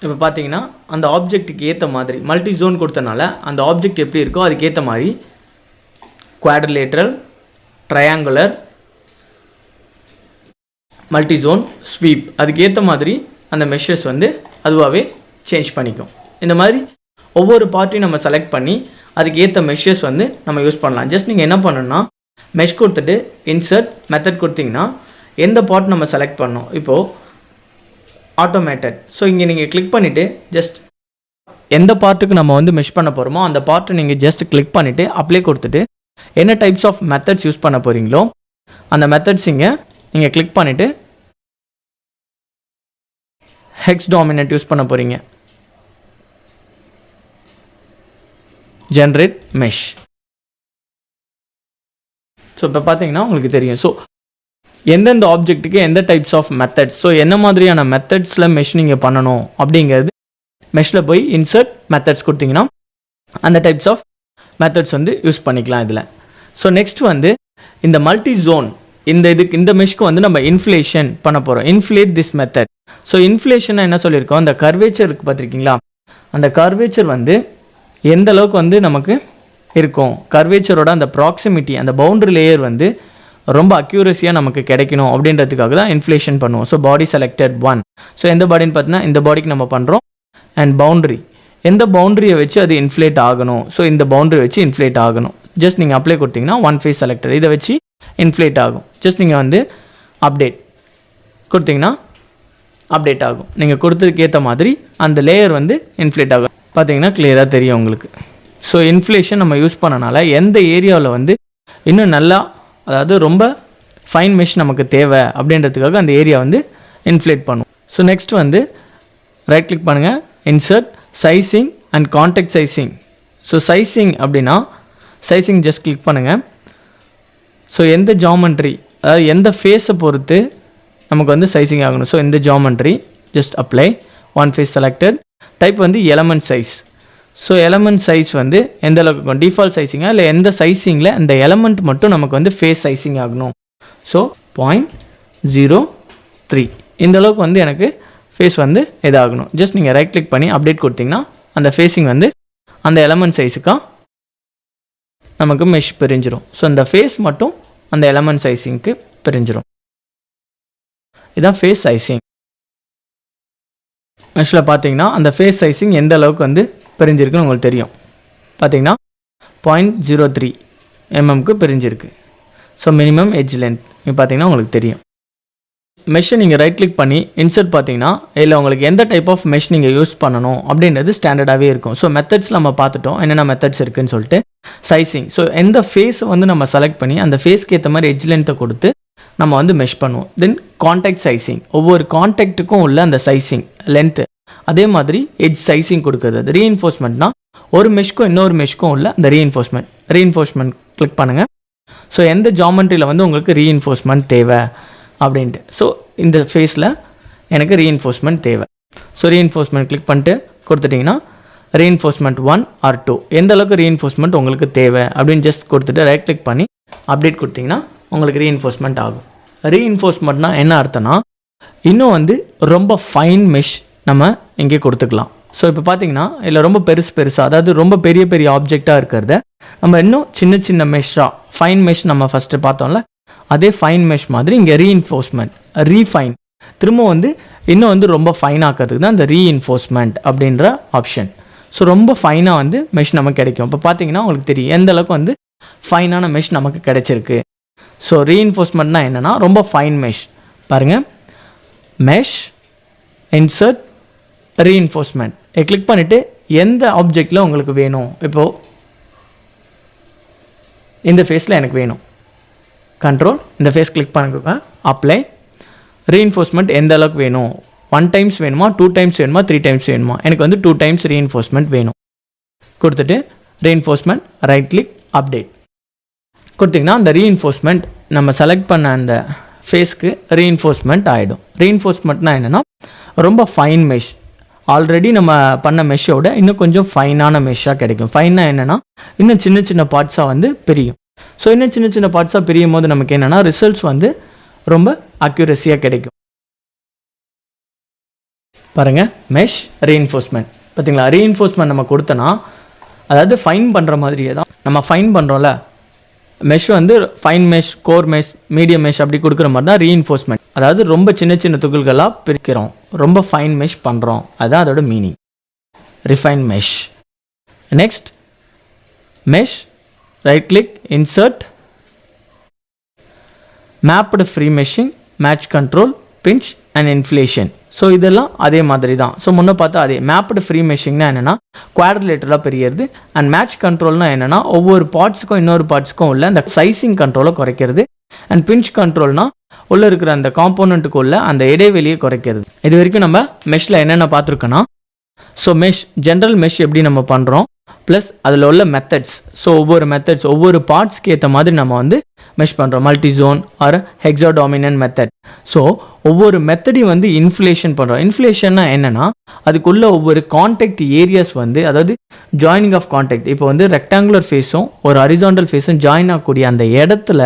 இப்போ பார்த்தீங்கன்னா அந்த ஆப்ஜெக்ட்டுக்கு ஏற்ற மாதிரி மல்டிசோன் கொடுத்தனால அந்த ஆப்ஜெக்ட் எப்படி இருக்கோ அதுக்கேற்ற மாதிரி குவாட்ரிலேட்டரல், ட்ரையாங்குலர், மல்டிசோன், ஸ்வீப் அதுக்கேற்ற மாதிரி அந்த மெஷஸ் வந்து அதுவாகவே சேஞ்ச் பண்ணிக்கும். இந்த மாதிரி ஒவ்வொரு பார்ட்டையும் நம்ம செலக்ட் பண்ணி அதுக்கு ஏற்ற மெஷஸ் வந்து நம்ம யூஸ் பண்ணலாம். ஜஸ்ட் நீங்கள் என்ன பண்ணணும்னா மெஷ் கொடுத்துட்டு இன்சர்ட் மெத்தட் கொடுத்தீங்கன்னா எந்த பார்ட் நம்ம செலக்ட் பண்ணோம். இப்போது ஆட்டோமேட்டட். ஸோ இங்கே நீங்கள் கிளிக் பண்ணிவிட்டு ஜஸ்ட் எந்த பார்ட்டுக்கு நம்ம வந்து மெஷ் பண்ண போகிறோமோ அந்த பார்ட்டை நீங்கள் ஜஸ்ட் கிளிக் பண்ணிவிட்டு அப்ளை கொடுத்துட்டு என்ன டைப்ஸ் ஆஃப் மெத்தட்ஸ் யூஸ் பண்ண போகிறீங்களோ அந்த மெத்தட்ஸ் இங்கே நீங்கள் கிளிக் பண்ணிவிட்டு ஹெக்ஸ் டாமினன்ட் யூஸ் பண்ண போகிறீங்க. Generate mesh. ஸோ இப்போ பார்த்தீங்கன்னா உங்களுக்கு தெரியும். ஸோ எந்தெந்த ஆப்ஜெக்ட்டுக்கு எந்த டைப்ஸ் ஆஃப் மெத்தட்ஸ், ஸோ என்ன மாதிரியான மெத்தட்ஸில் மெஷ் நீங்கள் பண்ணணும் அப்படிங்கிறது மெஷில் போய் இன்சர்ட் மெத்தட்ஸ் கொடுத்தீங்கன்னா அந்த டைப்ஸ் ஆஃப் மெத்தட்ஸ் வந்து யூஸ் பண்ணிக்கலாம் இதில். ஸோ நெக்ஸ்ட் வந்து இந்த மல்டி ஜோன் இந்த மெஷ்க்கு வந்து நம்ம இன்ஃப்ளேஷன் பண்ண போகிறோம். Inflate this method. So inflation என்ன சொல்லியிருக்கோம், அந்த கர்வேச்சர் இருக்குது பார்த்துருக்கீங்களா, அந்த கர்வேச்சர் வந்து எந்த அளவுக்கு வந்து நமக்கு இருக்கும், கர்வேச்சரோட அந்த ப்ராக்சிமிட்டி, அந்த பவுண்டரி லேயர் வந்து ரொம்ப அக்யூரஸியாக நமக்கு கிடைக்கணும் அப்படின்றதுக்காக தான் இன்ஃப்ளேஷன் பண்ணுவோம். So body selected 1. ஸோ எந்த பாடின்னு பார்த்தீங்கன்னா இந்த பாடிக்கு நம்ம பண்ணுறோம். அண்ட் பவுண்ட்ரி, எந்த பவுண்ட்ரியை வச்சு அது இன்ஃப்ளேட் ஆகணும், ஸோ இந்த பவுண்ட்ரி வச்சு இன்ஃப்ளேட் ஆகணும். ஜஸ்ட் நீங்கள் அப்ளை கொடுத்தீங்கன்னா ஒன் ஃபேஸ் செலக்டட் இதை வச்சு இன்ஃப்ளேட் ஆகும். ஜஸ்ட் நீங்கள் வந்து அப்டேட் கொடுத்தீங்கன்னா அப்டேட் ஆகும். நீங்கள் கொடுத்ததுக்கு ஏற்ற மாதிரி அந்த லேயர் வந்து இன்ஃப்ளேட் ஆகும். பார்த்தீங்கன்னா கிளியராக தெரியும் உங்களுக்கு. ஸோ இன்ஃப்ளேஷன் நம்ம யூஸ் பண்ணனால எந்த ஏரியாவில் வந்து இன்னும் நல்லா, அதாவது ரொம்ப ஃபைன் மெஷ் நமக்கு தேவை அப்படின்றதுக்காக அந்த ஏரியா வந்து இன்ஃப்ளேட் பண்ணும். ஸோ நெக்ஸ்ட் வந்து ரைட் கிளிக் பண்ணுங்கள், insert sizing and contact sizing. So sizing அப்படின்னா சைசிங் ஜஸ்ட் கிளிக் பண்ணுங்கள். ஸோ எந்த ஜாமெண்ட்ரி, அதாவது எந்த ஃபேஸை பொறுத்து நமக்கு வந்து சைசிங் ஆகணும். ஸோ இந்த geometry just apply, one face selected, type வந்து element size. So element size வந்து எந்த அளவுக்கு இருக்கும், டிஃபால்ட் சைஸிங்காக இல்லை எந்த சைஸிங்கில் அந்த எலமெண்ட் மட்டும் நமக்கு வந்து ஃபேஸ் சைஸிங் ஆகணும். ஸோ 0.03 இந்த அளவுக்கு வந்து எனக்கு ஃபேஸ் வந்து இதாகணும். ஜஸ்ட் நீங்கள் ரைட் கிளிக் பண்ணி அப்டேட் கொடுத்தீங்கன்னா அந்த ஃபேஸிங் வந்து அந்த எலமெண்ட் சைஸுக்காக நமக்கு மெஷ் பிரிஞ்சிடும். ஸோ அந்த ஃபேஸ் மட்டும் அந்த எலமெண்ட் சைஸிங்க்கு பிரிஞ்சிடும். இதுதான் ஃபேஸ் சைஸிங். மெஷில் பார்த்தீங்கன்னா அந்த ஃபேஸ் சைஸிங் எந்த அளவுக்கு வந்து பிரிஞ்சிருக்குன்னு உங்களுக்கு தெரியும். பார்த்தீங்கன்னா 0.03 mm பிரிஞ்சிருக்கு. ஸோ மினிமம் எட்ஜ் லென்த் இப்போ பார்த்தீங்கன்னா உங்களுக்கு தெரியும். மெஷ்ஷை நீங்கள் ரைட் கிளிக் பண்ணி இன்சர்ட் பார்த்தீங்கன்னா இல்லை உங்களுக்கு எந்த டைப் ஆஃப் மெஷ் நீங்கள் யூஸ் பண்ணணும் அப்படின்றது ஸ்டாண்டர்டாகவே இருக்கும். ஸோ மெத்தட்ஸ் நம்ம பார்த்துட்டோம் என்னென்ன மெத்தட்ஸ் இருக்குதுன்னு சொல்லிட்டு. சைஸிங், ஸோ எந்த ஃபேஸை வந்து நம்ம செலக்ட் பண்ணி அந்த ஃபேஸ்க்கு ஏற்ற மாதிரி எட்ஜ் லென்த்தை கொடுத்து நம்ம வந்து மெஷ் பண்ணுவோம். தென் கான்டாக்ட் சைஸிங், ஒவ்வொரு கான்டாக்ட்டுக்கும் உள்ள அந்த சைஸிங் லென்த்து, அதே மாதிரி எட்ஜ் சைஸிங் கொடுக்குறது. அது ரீஎன்ஃபோர்ஸ்மெண்ட்னா ஒரு மெஷ்க்கும் இன்னொரு மெஷ்க்கும் உள்ள அந்த ரீஎன்ஃபோர்ஸ்மெண்ட் கிளிக் பண்ணுங்கள். ஸோ எந்த ஜாமெண்ட்ரியில் வந்து உங்களுக்கு ரீஎன்ஃபோர்ஸ்மெண்ட் தேவை அப்படின்ட்டு. ஸோ இந்த ஃபேஸில் எனக்கு ரீஎன்ஃபோர்ஸ்மெண்ட் தேவை. ஸோ ரீஎன்ஃபோர்ஸ்மெண்ட் கிளிக் பண்ணிட்டு கொடுத்துட்டிங்கன்னா ரீஎன்ஃபோர்ஸ்மெண்ட் 1 or 2 எந்த அளவுக்கு ரீஎன்ஃபோர்ஸ்மெண்ட் உங்களுக்கு தேவை அப்படின்னு ஜஸ்ட் கொடுத்துட்டு ரைட் கிளிக் பண்ணி அப்டேட் கொடுத்தீங்கன்னா உங்களுக்கு ரீஎன்ஃபோர்ஸ்மெண்ட் ஆகும். ரீஎன்ஃபோர்ஸ்மெண்ட்னா என்ன அர்த்தம்னா இன்னும் வந்து ரொம்ப ஃபைன் மெஷ் நம்ம இங்கே கொடுத்துக்கலாம். ஸோ இப்போ பார்த்தீங்கன்னா இல்லை ரொம்ப பெருசாக, அதாவது ரொம்ப பெரிய ஆப்ஜெக்டாக இருக்கிறத நம்ம இன்னும் சின்ன மெஷ்ஷாக ஃபைன் மெஷ் நம்ம ஃபஸ்ட்டு பார்த்தோம்ல அதே ஃபைன் மெஷ் மாதிரி இங்கே ரீஎன்ஃபோர்ஸ்மெண்ட், ரீஃபைன், திரும்ப வந்து இன்னும் வந்து ரொம்ப ஃபைன் ஆக்கிறதுக்கு தான் இந்த ரீஎன்ஃபோர்ஸ்மெண்ட் அப்படின்ற ஆப்ஷன். ஸோ ரொம்ப ஃபைனாக வந்து மெஷ் நமக்கு கிடைக்கும். இப்போ பார்த்தீங்கன்னா உங்களுக்கு தெரியும் எந்த அளவுக்கு வந்து ஃபைனான மெஷ் நமக்கு கிடைச்சிருக்கு. ஸோ ரீஎன்ஃபோர்ஸ்மெண்ட்னா என்னென்னா ரொம்ப ஃபைன் மெஷ். பாருங்கள், மெஷ், இன்சர்ட், ரீஎன்ஃபோர்ஸ்மெண்ட் கிளிக் பண்ணிவிட்டு எந்த ஆப்ஜெக்டில் உங்களுக்கு வேணும், இப்போது இந்த ஃபேஸில் எனக்கு வேணும், கண்ட்ரோல் இந்த ஃபேஸ் கிளிக் பண்ணிக்கோங்க, அப்ளை. ரீஎன்ஃபோர்ஸ்மெண்ட் எந்த அளவுக்கு வேணும், 1 times வேணுமா, 2 times வேணுமா, 3 times வேணுமா, எனக்கு வந்து 2 times ரீஎன்ஃபோர்ஸ்மெண்ட் வேணும். கொடுத்துட்டு ரீஎன்ஃபோர்ஸ்மெண்ட் ரைட் கிளிக் அப்டேட் கொடுத்திங்கன்னா அந்த ரீஇன்ஃபோர்ஸ்மெண்ட் நம்ம செலக்ட் பண்ண அந்த ஃபேஸ்க்கு ரீஇன்ஃபோர்ஸ்மெண்ட் ஆகிடும். ரீஇன்ஃபோர்ஸ்மெண்ட்னா என்னென்னா ரொம்ப ஃபைன் மெஷ், ஆல்ரெடி நம்ம பண்ண மெஷ்ஷோட இன்னும் கொஞ்சம் ஃபைனான மெஷ்ஷாக கிடைக்கும். ஃபைனாக என்னென்னா இன்னும் சின்ன சின்ன பார்ட்ஸாக வந்து பிரியும். ஸோ இன்னும் சின்ன சின்ன பார்ட்ஸாக பிரியும் போது நமக்கு என்னென்னா ரிசல்ட்ஸ் வந்து ரொம்ப அக்யூரஸியாக கிடைக்கும். பாருங்கள், மெஷ் ரீஇன்ஃபோர்ஸ்மெண்ட் பார்த்தீங்களா? ரீஇன்ஃபோர்ஸ்மெண்ட் நம்ம கொடுத்தோன்னா அதாவது ஃபைன் பண்ணுற மாதிரியே தான் நம்ம ஃபைன் பண்ணுறோம்ல, மெஷ் வந்து fine mesh, core mesh, medium mesh அப்படி கொடுக்குற மாதிரி தான் ரீஇன்ஃபோர்ஸ்மெண்ட். அதாவது ரொம்ப சின்ன சின்ன துகள்களாக பிரிக்கிறோம், ரொம்ப ஃபைன் மெஷ் பண்ணுறோம், அதுதான் அதோட meaning, refine mesh. Next mesh, right click, insert, mapped free meshing, match control, pinch and inflation. So இதெல்லாம் அதே மாதிரி தான். ஸோ முன்னே பார்த்தா அதே மேப்டு ஃப்ரீ மெஷிங்னா என்னென்னா குவாட்ரிலேட்டராக பெரியது, அண்ட் மேட்ச் கண்ட்ரோல்னா என்னென்னா ஒவ்வொரு பார்ட்ஸுக்கும் இன்னொரு பார்ட்ஸுக்கும் உள்ள அந்த சைசிங் கண்ட்ரோலை குறைக்கிறது, அண்ட் பிஞ்ச் கண்ட்ரோல்னா உள்ளே இருக்கிற அந்த காம்போனண்ட்டுக்குள்ள அந்த இடைவெளியை குறைக்கிறது. இது வரைக்கும் நம்ம மெஷ்ஷில் என்னென்ன பார்த்துருக்கோன்னா, ஸோ மெஷ் ஜென்ரல் மெஷ் எப்படி நம்ம பண்ணுறோம், ப்ளஸ் அதில் உள்ள மெத்தட்ஸ். ஸோ ஒவ்வொரு மெத்தட்ஸ் ஒவ்வொரு பார்ட்ஸ்க்கு ஏற்ற மாதிரி நம்ம வந்து மெஷ் பண்ணுறோம், multi zone or hex dominant method. So ஒவ்வொரு மெத்தடையும் வந்து இன்ஃப்ளேஷன் பண்ணுறோம். இன்ஃப்ளேஷன்னா என்னென்னா அதுக்குள்ள ஒவ்வொரு கான்டாக்ட் ஏரியாஸ் வந்து, அதாவது ஜாயினிங் ஆஃப் கான்டாக்ட், இப்போ வந்து ரெக்டாங்குலர் ஃபேஸும் ஒரு ஹரிசாண்டல் ஃபேஸும் ஜாயின் ஆகக்கூடிய அந்த இடத்துல,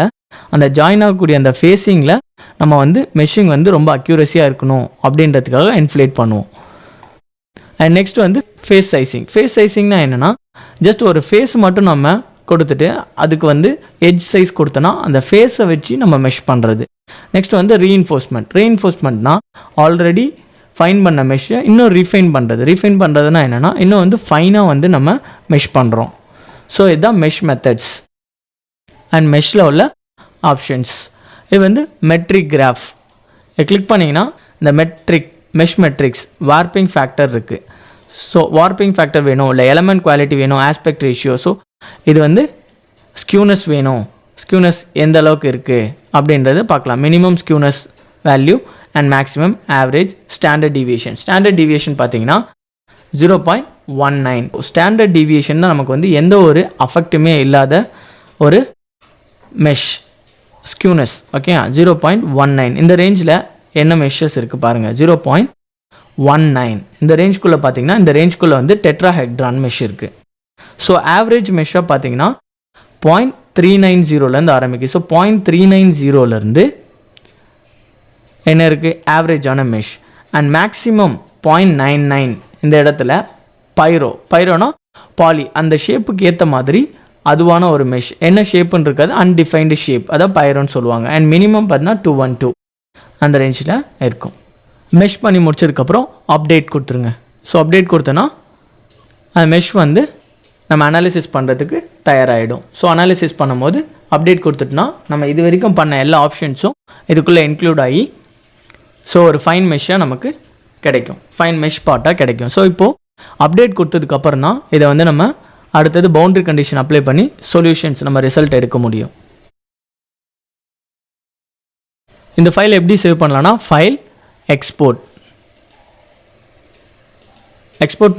அந்த ஜாயின் ஆகக்கூடிய அந்த ஃபேஸிங்கில் நம்ம வந்து மெஷிங் வந்து ரொம்ப அக்யூரஸியாக இருக்கணும் அப்படின்றதுக்காக இன்ஃப்ளேட் பண்ணுவோம். அண்ட் நெக்ஸ்ட் வந்து ஃபேஸ் சைசிங். ஃபேஸ் சைசிங்னா என்னென்னா ஜஸ்ட் ஒரு ஃபேஸ் மட்டும் நம்ம கொடுத்துட்டு அதுக்கு வந்து எட்ஜ் சைஸ் கொடுத்தோன்னா அந்த ஃபேஸை வச்சு நம்ம மெஷ் பண்ணுறது. நெக்ஸ்ட் வந்து ரீஇன்ஃபோர்ஸ்மெண்ட். ரீஇன்ஃபோர்ஸ்மெண்ட்னா ஆல்ரெடி ஃபைன் பண்ண மெஷ்ஷை இன்னும் ரீஃபைன் பண்ணுறது. ரீஃபைன் பண்ணுறதுனா என்னென்னா இன்னும் வந்து ஃபைனாக வந்து நம்ம மெஷ் பண்ணுறோம். ஸோ இதுதான் மெஷ் மெத்தட்ஸ் அண்ட் மெஷ்ஷில் உள்ள ஆப்ஷன்ஸ். இது வந்து மெட்ரிக் கிராஃப். கிளிக் பண்ணிங்கன்னா இந்த மெஷ் மெட்ரிக்ஸ் வார்பிங் ஃபேக்டர் இருக்குது. ஸோ வார்பிங் ஃபேக்டர் வேணும், இல்லை எலமெண்ட் குவாலிட்டி வேணும், ஆஸ்பெக்ட் ரேஷியோ. ஸோ இது வந்து ஸ்கியூனஸ் வேணும், ஸ்கியூனஸ் எந்த அளவுக்கு இருக்குது அப்படின்றது பார்க்கலாம். Minimum skewness value and maximum average, standard deviation. Standard deviation பார்த்தீங்கன்னா 0.19. ஸ்டாண்டர்ட் டீவியேஷன் தான் நமக்கு வந்து எந்த ஒரு அஃபெக்ட்டுமே இல்லாத ஒரு மெஷ் ஸ்கியூனஸ். ஓகே, 0.19 இந்த ரேஞ்சில் என்ன மெஷஸ் இருக்குது பாருங்கள், 0.19 இந்த ரேஞ்சுக்குள்ளே பார்த்தீங்கன்னா இந்த ரேஞ்சுக்குள்ளே வந்து டெட்ராஹெட்ரான் மெஷ் இருக்குது. ஸோ ஆவரேஜ் மெஷ்ஷாக பார்த்தீங்கன்னா 0.390 ஆரம்பிக்குது. ஸோ 0.390 என்ன இருக்குது ஆவரேஜான மெஷ். அண்ட் மேக்ஸிமம் 0.99 இந்த இடத்துல பைரோனா பாலி, அந்த ஷேப்புக்கு ஏற்ற மாதிரி அதுவான ஒரு மெஷ். என்ன ஷேப்புன்னு இருக்காது, அன்டிஃபைன்டு ஷேப், அதான் பைரோன்னு சொல்லுவாங்க. அண்ட் மினிமம் பார்த்தீங்கன்னா 212 அந்த ரேஞ்சில் இருக்கும். மெஷ் பண்ணி முடிச்சதுக்கப்புறம் அப்டேட் கொடுத்துருங்க. ஸோ அப்டேட் கொடுத்தோன்னா அந்த மெஷ் வந்து நம்ம அனாலிசிஸ் பண்ணுறதுக்கு தயாராகிடும். ஸோ அனாலிசிஸ் பண்ணும்போது அப்டேட் கொடுத்துட்டுனா நம்ம இது வரைக்கும் பண்ண எல்லா ஆப்ஷன்ஸும் இதுக்குள்ளே இன்க்ளூட் ஆகி ஸோ ஒரு ஃபைன் மெஷ்ஷாக நமக்கு கிடைக்கும், ஃபைன் மெஷ் பார்ட்டாக கிடைக்கும். ஸோ இப்போது அப்டேட் கொடுத்ததுக்கப்புறம் தான் இதை வந்து நம்ம அடுத்தது பவுண்டரி கண்டிஷன் அப்ளை பண்ணி சொல்யூஷன்ஸ் நம்ம ரிசல்ட் எடுக்க முடியும். இந்த ஃபைல் எப்படி சேவ் பண்ணலான்னா, ஃபைல் எக்ஸ்போர்ட்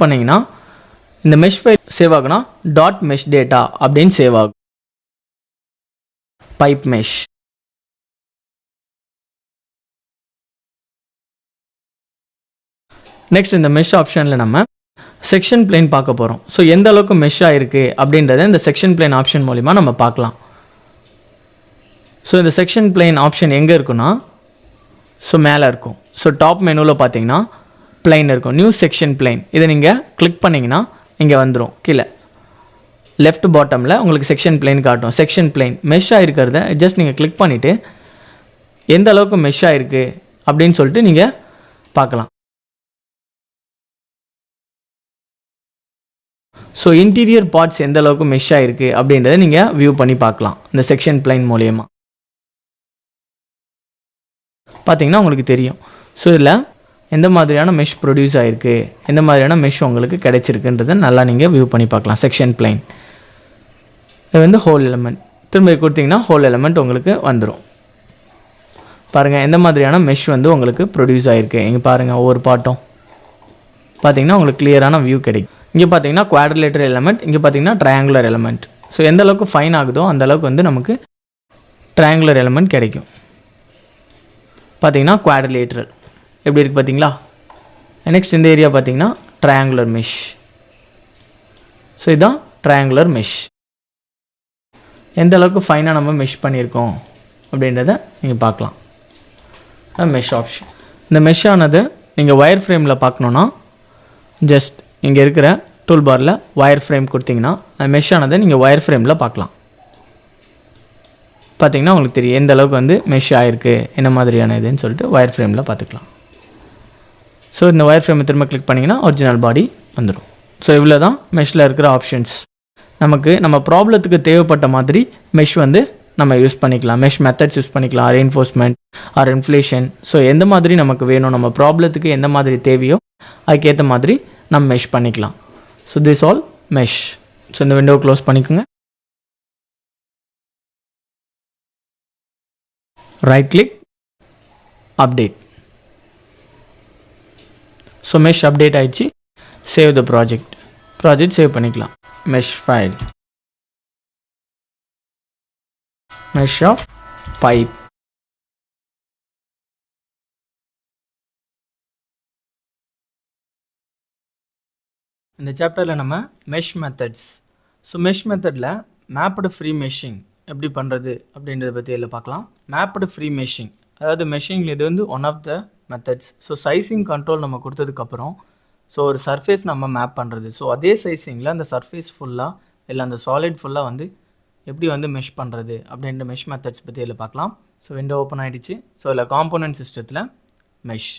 பண்ணிங்கன்னா இந்த மெஷ் ஃபைல் சேவ் ஆகுனா .mesh data அப்படின்னு சேவ் ஆகும். Pipe mesh. நெக்ஸ்ட் இந்த மெஷ் ஆப்ஷனில் நம்ம செக்ஷன் பிளேன் பார்க்க போகிறோம். ஸோ எந்த அளவுக்கு மெஷ் ஆகிருக்கு அப்படின்றத இந்த செக்ஷன் பிளேன் ஆப்ஷன் மூலிமா நம்ம பார்க்கலாம். ஸோ இந்த செக்ஷன் பிளேன் ஆப்ஷன் எங்கே இருக்குன்னா, ஸோ மேலே இருக்கும். ஸோ டாப் மெனுவில் பார்த்தீங்கன்னா பிளைன் இருக்கும், நியூ செக்ஷன் பிளைன். இதை நீங்கள் கிளிக் பண்ணிங்கன்னா இங்கே வந்துடும். கீழே லெஃப்ட் பாட்டமில் உங்களுக்கு செக்ஷன் பிளைன் காட்டும். செக்ஷன் பிளைன் மெஷ் ஆகிருக்கிறத ஜஸ்ட் நீங்கள் கிளிக் பண்ணிவிட்டு எந்த அளவுக்கு மெஷ் ஆகிருக்கு அப்படின்னு சொல்லிட்டு நீங்கள் பார்க்கலாம். ஸோ இன்டீரியர் பார்ட்ஸ் எந்த அளவுக்கு மெஷ் ஆகிருக்கு அப்படின்றத நீங்கள் வியூ பண்ணி பார்க்கலாம் இந்த செக்ஷன் பிளைன் மூலயமா. பார்த்தீங்கன்னா உங்களுக்கு தெரியும். ஸோ இதில் எந்த மாதிரியான மெஷ் ப்ரொடியூஸ் ஆகிருக்கு, எந்த மாதிரியான மெஷ் உங்களுக்கு கிடைச்சிருக்குன்றதை நல்லா நீங்கள் வியூ பண்ணி பார்க்கலாம். செக்ஷன் பிளைன் இது வந்து ஹோல் எலமெண்ட். திரும்ப கொடுத்தீங்கன்னா ஹோல் எலமெண்ட் உங்களுக்கு வந்துடும். பாருங்கள் எந்த மாதிரியான மெஷ் வந்து உங்களுக்கு ப்ரொடியூஸ் ஆகிருக்கு. இங்கே பாருங்கள் ஒவ்வொரு பார்ட்டும் பார்த்தீங்கன்னா உங்களுக்கு கிளியரான வியூ கிடைக்கும். இங்கே பார்த்தீங்கன்னா குவாட்ரிலேட்டர் எலமெண்ட், இங்கே பார்த்தீங்கன்னா ட்ரையாங்குலர் எலமெண்ட். ஸோ எந்த அளவுக்கு ஃபைன் ஆகுதோ அந்த அளவுக்கு வந்து நமக்கு ட்ரையாங்குலர் எலமெண்ட் கிடைக்கும். பார்த்தீங்கன்னா குவாட்ரிலேட்ரல் எப்படி இருக்குது பார்த்தீங்களா. நெக்ஸ்ட் இந்த ஏரியா பார்த்தீங்கன்னா ட்ரையாங்குலர் மெஷ். ஸோ இதுதான் ட்ரையாங்குலர் மெஷ். எந்த அளவுக்கு ஃபைனாக நம்ம மெஷ் பண்ணியிருக்கோம் அப்படின்றத நீங்கள் பார்க்கலாம். Mesh option. இந்த மெஷ் ஆனது நீங்கள் ஒயர் ஃப்ரேமில் பார்க்கணுன்னா ஜஸ்ட் இங்கே இருக்கிற டூல் பாரில் ஒயர் ஃப்ரேம் கொடுத்தீங்கன்னா அந்த மெஷ் ஆனதை நீங்கள் ஒயர் ஃப்ரேமில் பார்க்கலாம். பார்த்தீங்கன்னா உங்களுக்கு தெரியும் எந்த அளவுக்கு வந்து மெஷ் ஆகிருக்கு, என்ன மாதிரியான இதுன்னு சொல்லிட்டு ஒயர் ஃப்ரேமில் பார்த்துக்கலாம். ஸோ இந்த ஒயர் ஃப்ரேமை திரும்ப கிளிக் பண்ணிங்கன்னா ஒரிஜினல் பாடி வந்துடும். ஸோ இவ்வளோ தான் மெஷ்ஷில் இருக்கிற ஆப்ஷன்ஸ். நமக்கு நம்ம ப்ராப்ளத்துக்கு தேவைப்பட்ட மாதிரி மெஷ் வந்து நம்ம யூஸ் பண்ணிக்கலாம். மெஷ் மெத்தட்ஸ் யூஸ் பண்ணிக்கலாம், ரெயின்ஃபோர்ஸ்மெண்ட் ஆர் இன்ஃப்ளேஷன். ஸோ எந்த மாதிரி நமக்கு வேணும், நம்ம ப்ராப்ளத்துக்கு எந்த மாதிரி தேவையோ அதுக்கேற்ற மாதிரி நம்ம மெஷ் பண்ணிக்கலாம். So this all mesh. So இந்த விண்டோவை க்ளோஸ் பண்ணிக்கோங்க. Right click, update. So mesh update ஆயிடுச்சு. சேவ் த ப்ராஜெக்ட் சேவ் பண்ணிக்கலாம். Mesh file, mesh of pipe. இந்த சாப்டரில் நம்ம மெஷ் மெத்தட்ஸ். ஸோ மெஷ் மெத்தடில் மேப்டு ஃப்ரீ மெஷிங் எப்படி பண்ணுறது அப்படின்றத பற்றி இதில் பார்க்கலாம். மேப்டு ஃப்ரீ மெஷிங், அதாவது மெஷிங்கில் இது வந்து one of the methods. So sizing control நம்ம கொடுத்ததுக்கப்புறம் ஸோ ஒரு சர்ஃபேஸ் நம்ம மேப் பண்ணுறது. ஸோ அதே சைஸிங்கில் அந்த சர்ஃபேஸ் ஃபுல்லாக இல்லை அந்த சாலிட் ஃபுல்லாக வந்து எப்படி வந்து மெஷ் பண்ணுறது அப்படின்ற மெஷ் மெத்தட்ஸ் பற்றி இதில் பார்க்கலாம். ஸோ விண்டோ ஓப்பன் ஆகிடுச்சு. ஸோ இதில் காம்போனன்ட் சிஸ்டத்தில் mesh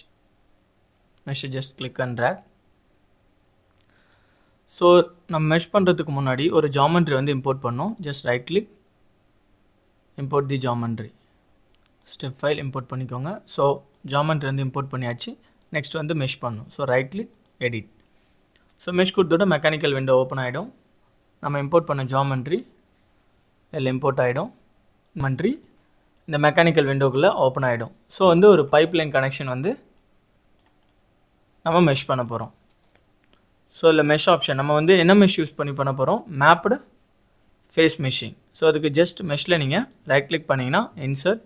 just click and drag. So நம்ம மெஷ் பண்ணுறதுக்கு முன்னாடி ஒரு ஜாமெண்ட்ரி வந்து இம்போர்ட் பண்ணோம். Just right click, import the geometry. Step file import பண்ணிக்கோங்க. ஸோ ஜாமெண்ட்ரி வந்து இம்போர்ட் பண்ணியாச்சு. நெக்ஸ்ட் வந்து மெஷ் பண்ணணும். So right click, edit. So mesh கொடுத்தோட மெக்கானிக்கல் விண்டோ ஓப்பன் ஆகிடும். நம்ம இம்போர்ட் பண்ண ஜாமெண்ட்ரி இதில் இம்போர்ட் ஆகிடும். மண்ட்ரி இந்த மெக்கானிக்கல் விண்டோக்குள்ளே ஓப்பன் ஆகிடும். ஸோ வந்து ஒரு பைப்லைன் கனெக்ஷன் வந்து நம்ம மெஷ் பண்ண போகிறோம். ஸோ இதில் மெஷ் ஆப்ஷன் நம்ம வந்து என்ன மெஷ் யூஸ் பண்ண போகிறோம், மேப்டு ஃபேஸ் மெஷிங். ஸோ அதுக்கு ஜஸ்ட் மெஷில் நீங்கள் ரைட் கிளிக் பண்ணிங்கன்னா insert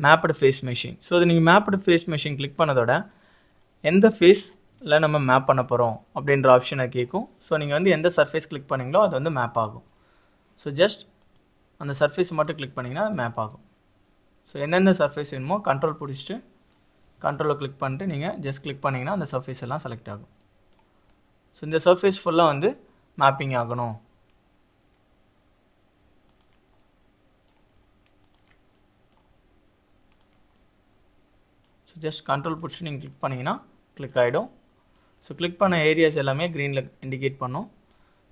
mapped face meshing. So அது நீங்கள் மேப்டு ஃபேஸ் மெஷின் கிளிக் பண்ணதோட எந்த ஃபேஸில் நம்ம மேப் பண்ண போகிறோம் அப்படின்ற ஆப்ஷனை கேட்கும். ஸோ நீங்கள் வந்து எந்த சர்ஃபேஸ் கிளிக் பண்ணிங்களோ அது வந்து மேப் ஆகும். ஸோ ஜஸ்ட் அந்த சர்ஃபேஸ் மட்டும் கிளிக் பண்ணிங்கன்னா மேப் ஆகும். ஸோ எந்தெந்த சர்ஃபேஸ் வேணுமோ கண்ட்ரோல் பிடிச்சிட்டு கண்ட்ரோலை கிளிக் பண்ணிட்டு நீங்கள் ஜஸ்ட் கிளிக் பண்ணிங்கன்னா அந்த சர்ஃபேஸ் எல்லாம் செலக்ட் ஆகும். ஸோ இந்த சர்ஃபேஸ் ஃபுல்லாக வந்து மேப்பிங் ஆகணும். ஸோ ஜஸ்ட் கண்ட்ரோல் பிடிச்சி நீங்கள் கிளிக் பண்ணிங்கன்னா கிளிக் ஆகிடும். ஸோ கிளிக் பண்ண ஏரியாஸ் எல்லாமே க்ரீனில் இண்டிகேட் பண்ணோம்.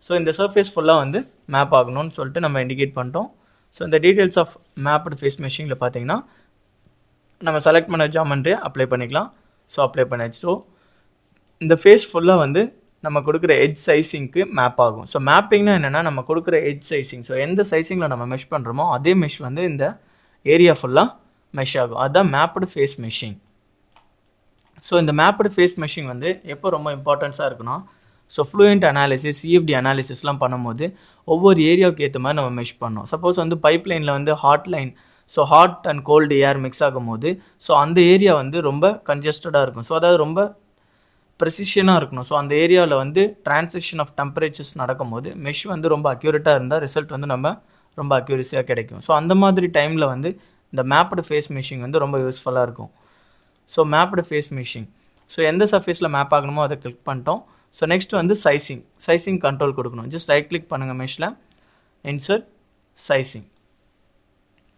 ஸோ இந்த சர்ஃபேஸ் ஃபுல்லாக வந்து மேப் ஆகணும்னு சொல்லிட்டு நம்ம இண்டிகேட் பண்ணிட்டோம். ஸோ இந்த டீட்டெயில்ஸ் ஆஃப் மேப்டு ஃபேஸ் மெஷினில் பார்த்தீங்கன்னா நம்ம செலக்ட் பண்ண ஜாமெண்ட்ரியை அப்ளை பண்ணிக்கலாம். ஸோ அப்ளை பண்ணியாச்சு. ஸோ இந்த ஃபேஸ் ஃபுல்லாக வந்து நம்ம கொடுக்குற எட்ஜ் சைஸிங்க்கு மேப் ஆகும். ஸோ மேப்பிங்னா என்னென்னா நம்ம கொடுக்குற எட்ஜ் சைஸிங். ஸோ எந்த சைஸிங்கில் நம்ம மெஷ் பண்ணுறோமோ அதே மெஷ் வந்து இந்த ஏரியா ஃபுல்லாக மெஷ் ஆகும். அதுதான் மேப்டு ஃபேஸ் மெஷிங். ஸோ இந்த மேப்டு ஃபேஸ் மெஷிங் வந்து எப்போ ரொம்ப இம்பார்ட்டன்ஸாக இருக்குன்னா, ஸோ ஃப்ளூயண்ட் அனாலிசிஸ், சிஎஃப்டி அனாலிசிஸ்லாம் பண்ணும்போது ஒவ்வொரு ஏரியாவுக்கு ஏற்ற மாதிரி நம்ம மெஷ் பண்ணோம். சப்போஸ் வந்து பைப் லைனில் வந்து hot line, so hot and cold air mix ஆகும் போது ஸோ அந்த ஏரியா வந்து ரொம்ப கன்ஜஸ்டடாக இருக்கும். ஸோ அதாவது ரொம்ப ப்ரெசிஷனாக இருக்கணும். ஸோ அந்த ஏரியாவில் வந்து டிரான்சிஷன் ஆஃப் டெம்பரேச்சர்ஸ் நடக்கும்போது மெஷ் வந்து ரொம்ப அக்யூரேட்டாக இருந்தால் ரிசல்ட் வந்து நம்ம ரொம்ப அக்யூரஸியாக கிடைக்கும். ஸோ அந்த மாதிரி டைமில் வந்து இந்த மேப்டு ஃபேஸ் மெஷிங் வந்து ரொம்ப யூஸ்ஃபுல்லாக இருக்கும். So mapped face meshing. So எந்த சர்ஃபேஸில் மேப் ஆகணுமோ அதை கிளிக் பண்ணிட்டோம். ஸோ நெக்ஸ்ட் வந்து சைஸிங் கண்ட்ரோல் கொடுக்கணும். ஜஸ்ட் ரைட் கிளிக் பண்ணுங்கள் மெஷில், இன்சர்ட் சைஸிங்.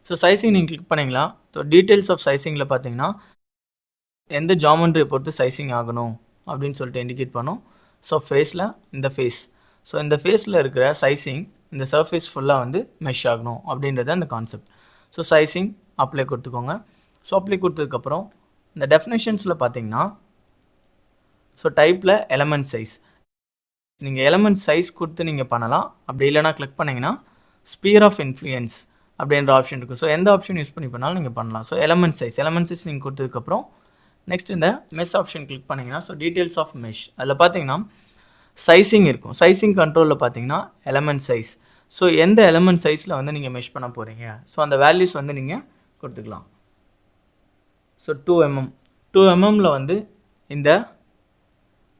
ஸோ சைஸிங் நீங்கள் கிளிக் பண்ணிங்களா. ஸோ டீட்டெயில்ஸ் ஆஃப் சைஸிங்கில் பார்த்தீங்கன்னா எந்த ஜாமெண்ட்ரியை பொறுத்து சைஸிங் ஆகணும் அப்படின்னு சொல்லிட்டு இண்டிகேட் பண்ணோம். ஸோ ஃபேஸில் இந்த ஃபேஸ், ஸோ இந்த ஃபேஸில் இருக்கிற சைஸிங் இந்த சர்ஃபேஸ் ஃபுல்லாக வந்து மெஷ் ஆகணும் அப்படின்றது அந்த கான்செப்ட். ஸோ சைஸிங் அப்ளை கொடுத்துக்கோங்க. ஸோ அப்ளை கொடுத்ததுக்கப்புறம் இந்த டெஃபினேஷன்ஸில் பார்த்தீங்கன்னா ஸோ டைப்பில் எலமெண்ட் சைஸ், நீங்கள் எலமெண்ட் சைஸ் கொடுத்து நீங்கள் பண்ணலாம். அப்படி இல்லைனா கிளிக் பண்ணிங்கன்னா ஸ்பியர் ஆஃப் இன்ஃப்ளூயன்ஸ் அப்படின்ற ஆப்ஷன் இருக்குது. ஸோ எந்த ஆப்ஷன் யூஸ் பண்ணி பண்ணாலும் நீங்கள் பண்ணலாம். ஸோ எலமெண்ட் சைஸ் நீங்கள் கொடுத்ததுக்கப்புறம் நெக்ஸ்ட் இந்த மெஷ் ஆப்ஷன் கிளிக் பண்ணிங்கன்னா ஸோ டீட்டெயில்ஸ் ஆஃப் மெஷ் அதில் பார்த்தீங்கன்னா சைஸிங் இருக்கும். சைஸிங் கண்ட்ரோலில் பார்த்தீங்கன்னா எலமெண்ட் சைஸ். ஸோ எந்த எலமெண்ட் சைஸில் வந்து நீங்கள் மெஷ் பண்ண போகிறீங்க, ஸோ அந்த வேல்யூஸ் வந்து நீங்கள் கொடுத்துக்கலாம். ஸோ 2mm வந்து இந்த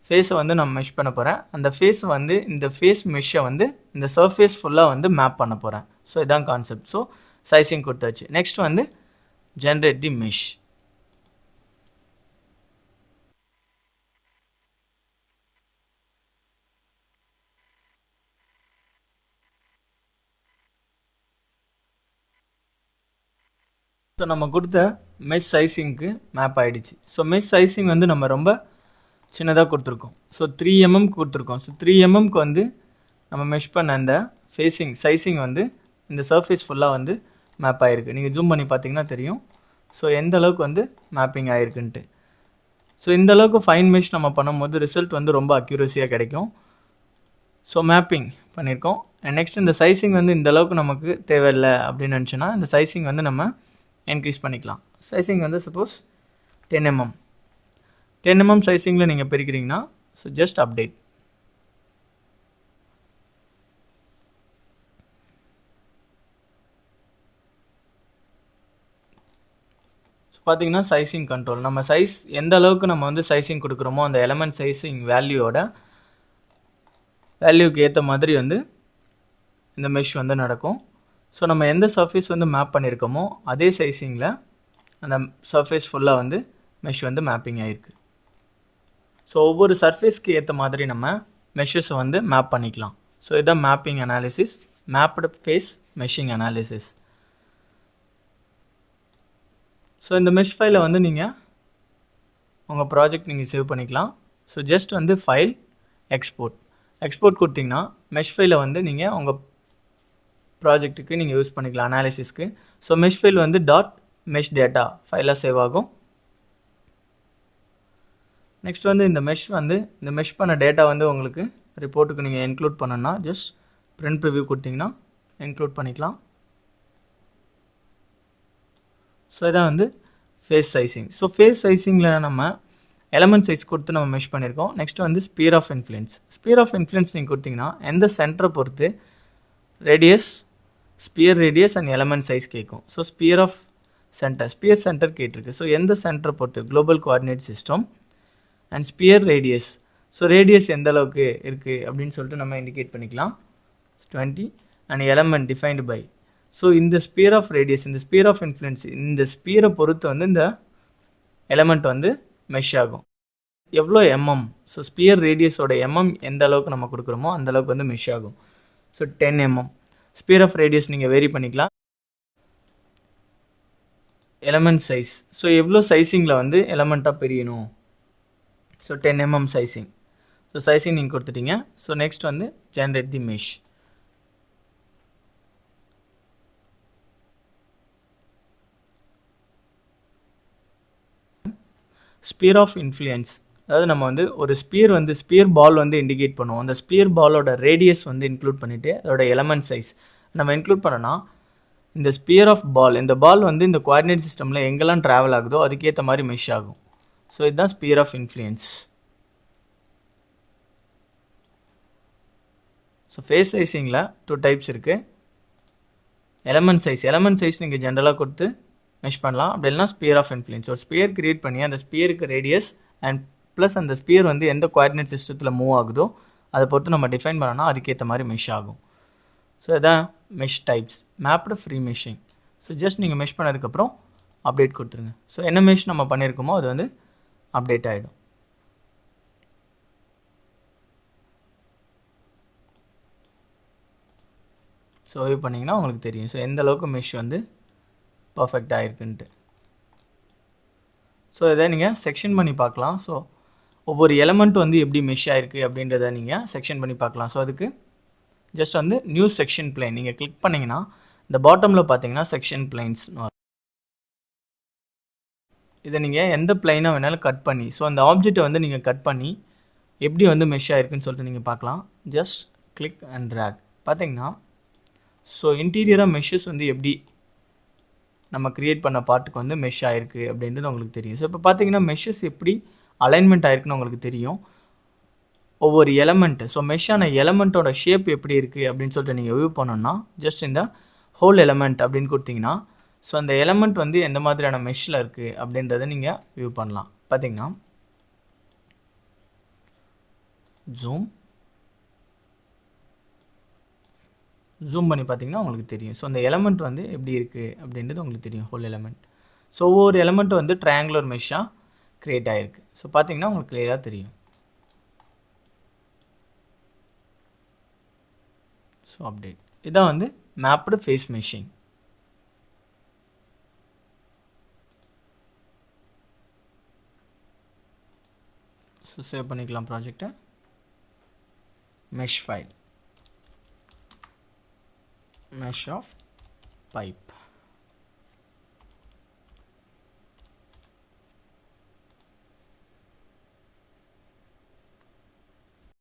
ஃபேஸை வந்து நான் மெஷ் பண்ண போகிறேன். அந்த ஃபேஸ் வந்து இந்த ஃபேஸ் மெஷ்ஷை வந்து இந்த சர்ஃபேஸ் ஃபுல்லாக வந்து மேப் பண்ண போகிறேன். ஸோ இதான் கான்செப்ட். ஸோ சைஸிங் கொடுத்தாச்சு. நெக்ஸ்ட் வந்து ஜென்ரேட் தி மெஷ். ஸோ நம்ம கொடுத்த மெஷ் சைஸிங்க்கு மேப் ஆகிடுச்சு. ஸோ மெஷ் சைஸிங் வந்து நம்ம ரொம்ப சின்னதாக கொடுத்துருக்கோம். ஸோ 3mm கொடுத்துருக்கோம். ஸோ 3mmக்கு வந்து நம்ம மெஷ் பண்ண அந்த சைஸிங் வந்து இந்த சர்ஃபேஸ் ஃபுல்லாக வந்து மேப் ஆகிருக்கு. நீங்கள் ஜூம் பண்ணி பார்த்தீங்கன்னா தெரியும். ஸோ எந்த அளவுக்கு வந்து மேப்பிங் ஆகிருக்குன்ட்டு. ஸோ இந்த அளவுக்கு ஃபைன் மெஷ் நம்ம பண்ணும்போது ரிசல்ட் வந்து ரொம்ப அக்யூரஸியாக கிடைக்கும். ஸோ மேப்பிங் பண்ணியிருக்கோம். அண்ட் நெக்ஸ்ட் இந்த சைஸிங் வந்து இந்த அளவுக்கு நமக்கு தேவையில்லை அப்படின்னு நினச்சோன்னா இந்த சைஸிங் வந்து நம்ம இன்க்ரீஸ் பண்ணிக்கலாம். சைஸிங் வந்து சப்போஸ் 10mm சைஸிங்கில் நீங்கள் பிரிக்கிறீங்கன்னா ஸோ ஜஸ்ட் அப்டேட். ஸோ பார்த்தீங்கன்னா சைஸிங் கண்ட்ரோல், நம்ம சைஸ் எந்த அளவுக்கு நம்ம வந்து சைஸிங் கொடுக்குறோமோ அந்த எலமெண்ட் சைஸிங் வேல்யூக்கு ஏற்ற மாதிரி வந்து இந்த மெஷ் வந்து நடக்கும். ஸோ நம்ம எந்த சர்ஃபேஸ் வந்து மேப் பண்ணியிருக்கோமோ அதே சைஸிங்கில் அந்த சர்ஃபேஸ் ஃபுல்லாக வந்து மெஷ் வந்து மேப்பிங் ஆகிருக்கு. ஸோ ஒவ்வொரு சர்ஃபேஸ்க்கு ஏற்ற மாதிரி நம்ம மெஷஸை வந்து மேப் பண்ணிக்கலாம். ஸோ இதுதான் mapping analysis, mapped face meshing analysis. So இந்த மெஷ் ஃபைலை வந்து நீங்கள் உங்கள் ப்ராஜெக்ட் நீங்கள் சேவ் பண்ணிக்கலாம். ஸோ ஜஸ்ட் வந்து ஃபைல் எக்ஸ்போர்ட் கொடுத்தீங்கன்னா மெஷ் ஃபைலை வந்து நீங்கள் உங்கள் ப்ராஜெக்ட்டுக்கு நீங்கள் யூஸ் பண்ணிக்கலாம் அனாலிசிஸ்க்கு. ஸோ மெஷ் ஃபைல் வந்து .mesh டேட்டா ஃபைலாக சேவ் ஆகும். நெக்ஸ்ட் வந்து இந்த மெஷ் பண்ண டேட்டா வந்து உங்களுக்கு ரிப்போர்ட்டுக்கு நீங்கள் இன்க்ளூட் பண்ணணும்னா ஜஸ்ட் பிரிண்ட் ப்ரிவ்யூ கொடுத்தீங்கன்னா இன்க்ளூட் பண்ணிக்கலாம். ஸோ இதான் வந்து ஃபேஸ் சைஸிங். ஸோ ஃபேஸ் சைஸிங்கில் நம்ம எலமெண்ட் சைஸ் கொடுத்து நம்ம மெஷ் பண்ணியிருக்கோம். நெக்ஸ்ட் வந்து ஸ்பியர் ஆஃப் இன்ஃப்ளூயன்ஸ் நீங்கள் கொடுத்தீங்கன்னா எந்த சென்டரை பொறுத்து sphere radius and element size கேட்கும். ஸோ ஸ்பியர் சென்டர் கேட்டிருக்கு. ஸோ எந்த சென்டரை பொறுத்து global coordinate system and sphere radius. So radius எந்த அளவுக்கு இருக்குது அப்படின்னு சொல்லிட்டு நம்ம இண்டிகேட் பண்ணிக்கலாம் 20 and element defined by. So இந்த ஸ்பியர் ஆஃப் ரேடியஸ், இந்த ஸ்பியர் ஆஃப் இன்ஃப்ளூயன்ஸ், இந்த ஸ்பியரை பொறுத்து வந்து இந்த எலமெண்ட் வந்து மெஷ் ஆகும். எவ்வளோ எம்எம், ஸோ ஸ்பியர் ரேடியஸோட எம்எம் எந்த அளவுக்கு நம்ம கொடுக்குறோமோ அந்த அளவுக்கு வந்து மெஷ் ஆகும். So 10mm sphere of radius நீங்கள் வேரி பண்ணிக்கலாம். எலமெண்ட் சைஸ், ஸோ எவ்வளோ சைஸிங்கில் வந்து எலமெண்ட்டாக பிரியணும். So 10mm sizing. So sizing நீங்கள் கொடுத்துட்டீங்க. ஸோ நெக்ஸ்ட் வந்து generate the mesh. Sphere of influence, அதாவது நம்ம வந்து ஒரு ஸ்பியர் பால் வந்து இண்டிகேட் பண்ணுவோம். அந்த ஸ்பியர் பாலோட ரேடியஸ் வந்து இன்க்ளூட் பண்ணிவிட்டு அதோட எலமெண்ட் சைஸ் நம்ம இன்க்ளூட் பண்ணோன்னா இந்த ஸ்பியர் ஆஃப் பால், இந்த பால் வந்து இந்த கோஆர்டினேட் சிஸ்டமில் எங்கெல்லாம் ட்ராவல் ஆகுதோ அதுக்கேற்ற மாதிரி மெஷ் ஆகும். ஸோ இதுதான் sphere of influence. So face சைஸிங்கில் 2 டைப்ஸ் இருக்குது. எலமெண்ட் சைஸ் நீங்கள் ஜென்ரலாக கொடுத்து மெஷ் பண்ணலாம். அப்படி இல்லைனா ஸ்பியர் ஆஃப் இன்ஃப்ளூயன்ஸ், ஒரு ஸ்பியர் கிரியேட் பண்ணி அந்த ஸ்பியருக்கு ரேடியஸ் அண்ட் ப்ளஸ் அந்த ஸ்பியர் வந்து எந்த கோஆர்டினேட் சிஸ்டத்தில் மூவ் ஆகுதோ அதை பொறுத்து நம்ம டிஃபைன் பண்ணோன்னா அதுக்கேற்ற மாதிரி மெஷ் ஆகும். ஸோ இதான் mesh types, mapped free meshing. So just நீங்கள் மெஷ் பண்ணதுக்கப்புறம் அப்டேட் கொடுத்துருங்க. ஸோ என்ன மெஷ் நம்ம பண்ணியிருக்கோமோ அது வந்து அப்டேட் ஆகிடும். ஸோ இது பண்ணிங்கன்னா உங்களுக்கு தெரியும் ஸோ எந்த அளவுக்கு மெஷ் வந்து பர்ஃபெக்ட் ஆகிருக்குன்ட்டு. ஸோ இதை நீங்கள் செக்ஷன் பண்ணி பார்க்கலாம். ஸோ ஒவ்வொரு எலமெண்ட் வந்து எப்படி மெஷ் ஆகிருக்கு அப்படின்றத நீங்கள் செக்ஷன் பண்ணி பார்க்கலாம். ஸோ அதுக்கு ஜஸ்ட் வந்து நியூ செக்ஷன் பிளைன் நீங்கள் கிளிக் பண்ணிங்கன்னா இந்த பாட்டமில் பார்த்தீங்கன்னா செக்ஷன் பிளைன்ஸ், இதை நீங்கள் எந்த பிளைனாக வேணாலும் கட் பண்ணி, ஸோ அந்த ஆப்ஜெக்டை வந்து நீங்கள் கட் பண்ணி எப்படி வந்து மெஷ் ஆகிருக்குன்னு சொல்லிட்டு நீங்கள் பார்க்கலாம். ஜஸ்ட் கிளிக் அண்ட் ட்ராக் பார்த்தீங்கன்னா ஸோ இன்டீரியராக மெஷ்ஷஸ் வந்து எப்படி நம்ம க்ரியேட் பண்ண பார்ட்டுக்கு வந்து மெஷ் ஆகிருக்கு அப்படின்றது உங்களுக்கு தெரியும். ஸோ இப்போ பார்த்தீங்கன்னா மெஷ்ஷஸ் எப்படி அலைன்மெண்ட் ஆகிருக்குன்னு உங்களுக்கு தெரியும். ஒவ்வொரு எலமெண்ட்டு, ஸோ மெஷ்ஷான எலமெண்ட்டோட ஷேப் எப்படி இருக்குது அப்படின்னு சொல்லிட்டு நீங்கள் வியூ பண்ணணும்னா ஜஸ்ட் இந்த ஹோல் எலமெண்ட் அப்படின்னு கொடுத்தீங்கன்னா ஸோ அந்த எலமெண்ட் வந்து எந்த மாதிரியான மெஷ்ஷில் இருக்குது அப்படின்றத நீங்கள் வியூ பண்ணலாம். பார்த்தீங்கன்னா ஜூம் பண்ணி பார்த்தீங்கன்னா உங்களுக்கு தெரியும். ஸோ அந்த எலமெண்ட் வந்து எப்படி இருக்குது அப்படின்றது உங்களுக்கு தெரியும், ஹோல் எலமெண்ட். ஸோ ஒவ்வொரு எலமெண்ட்டும் வந்து ட்ரையாங்குலர் மெஷ்ஷாக க்ரியேட் ஆகிருக்கு. ஸோ பார்த்தீங்கன்னா உங்களுக்கு கிளியராக தெரியும். ஸோ அப்டேட் இதான் வந்து mapped face meshing. So save பண்ணிக்கலாம் ப்ராஜெக்டை. Mesh file, mesh of pipe.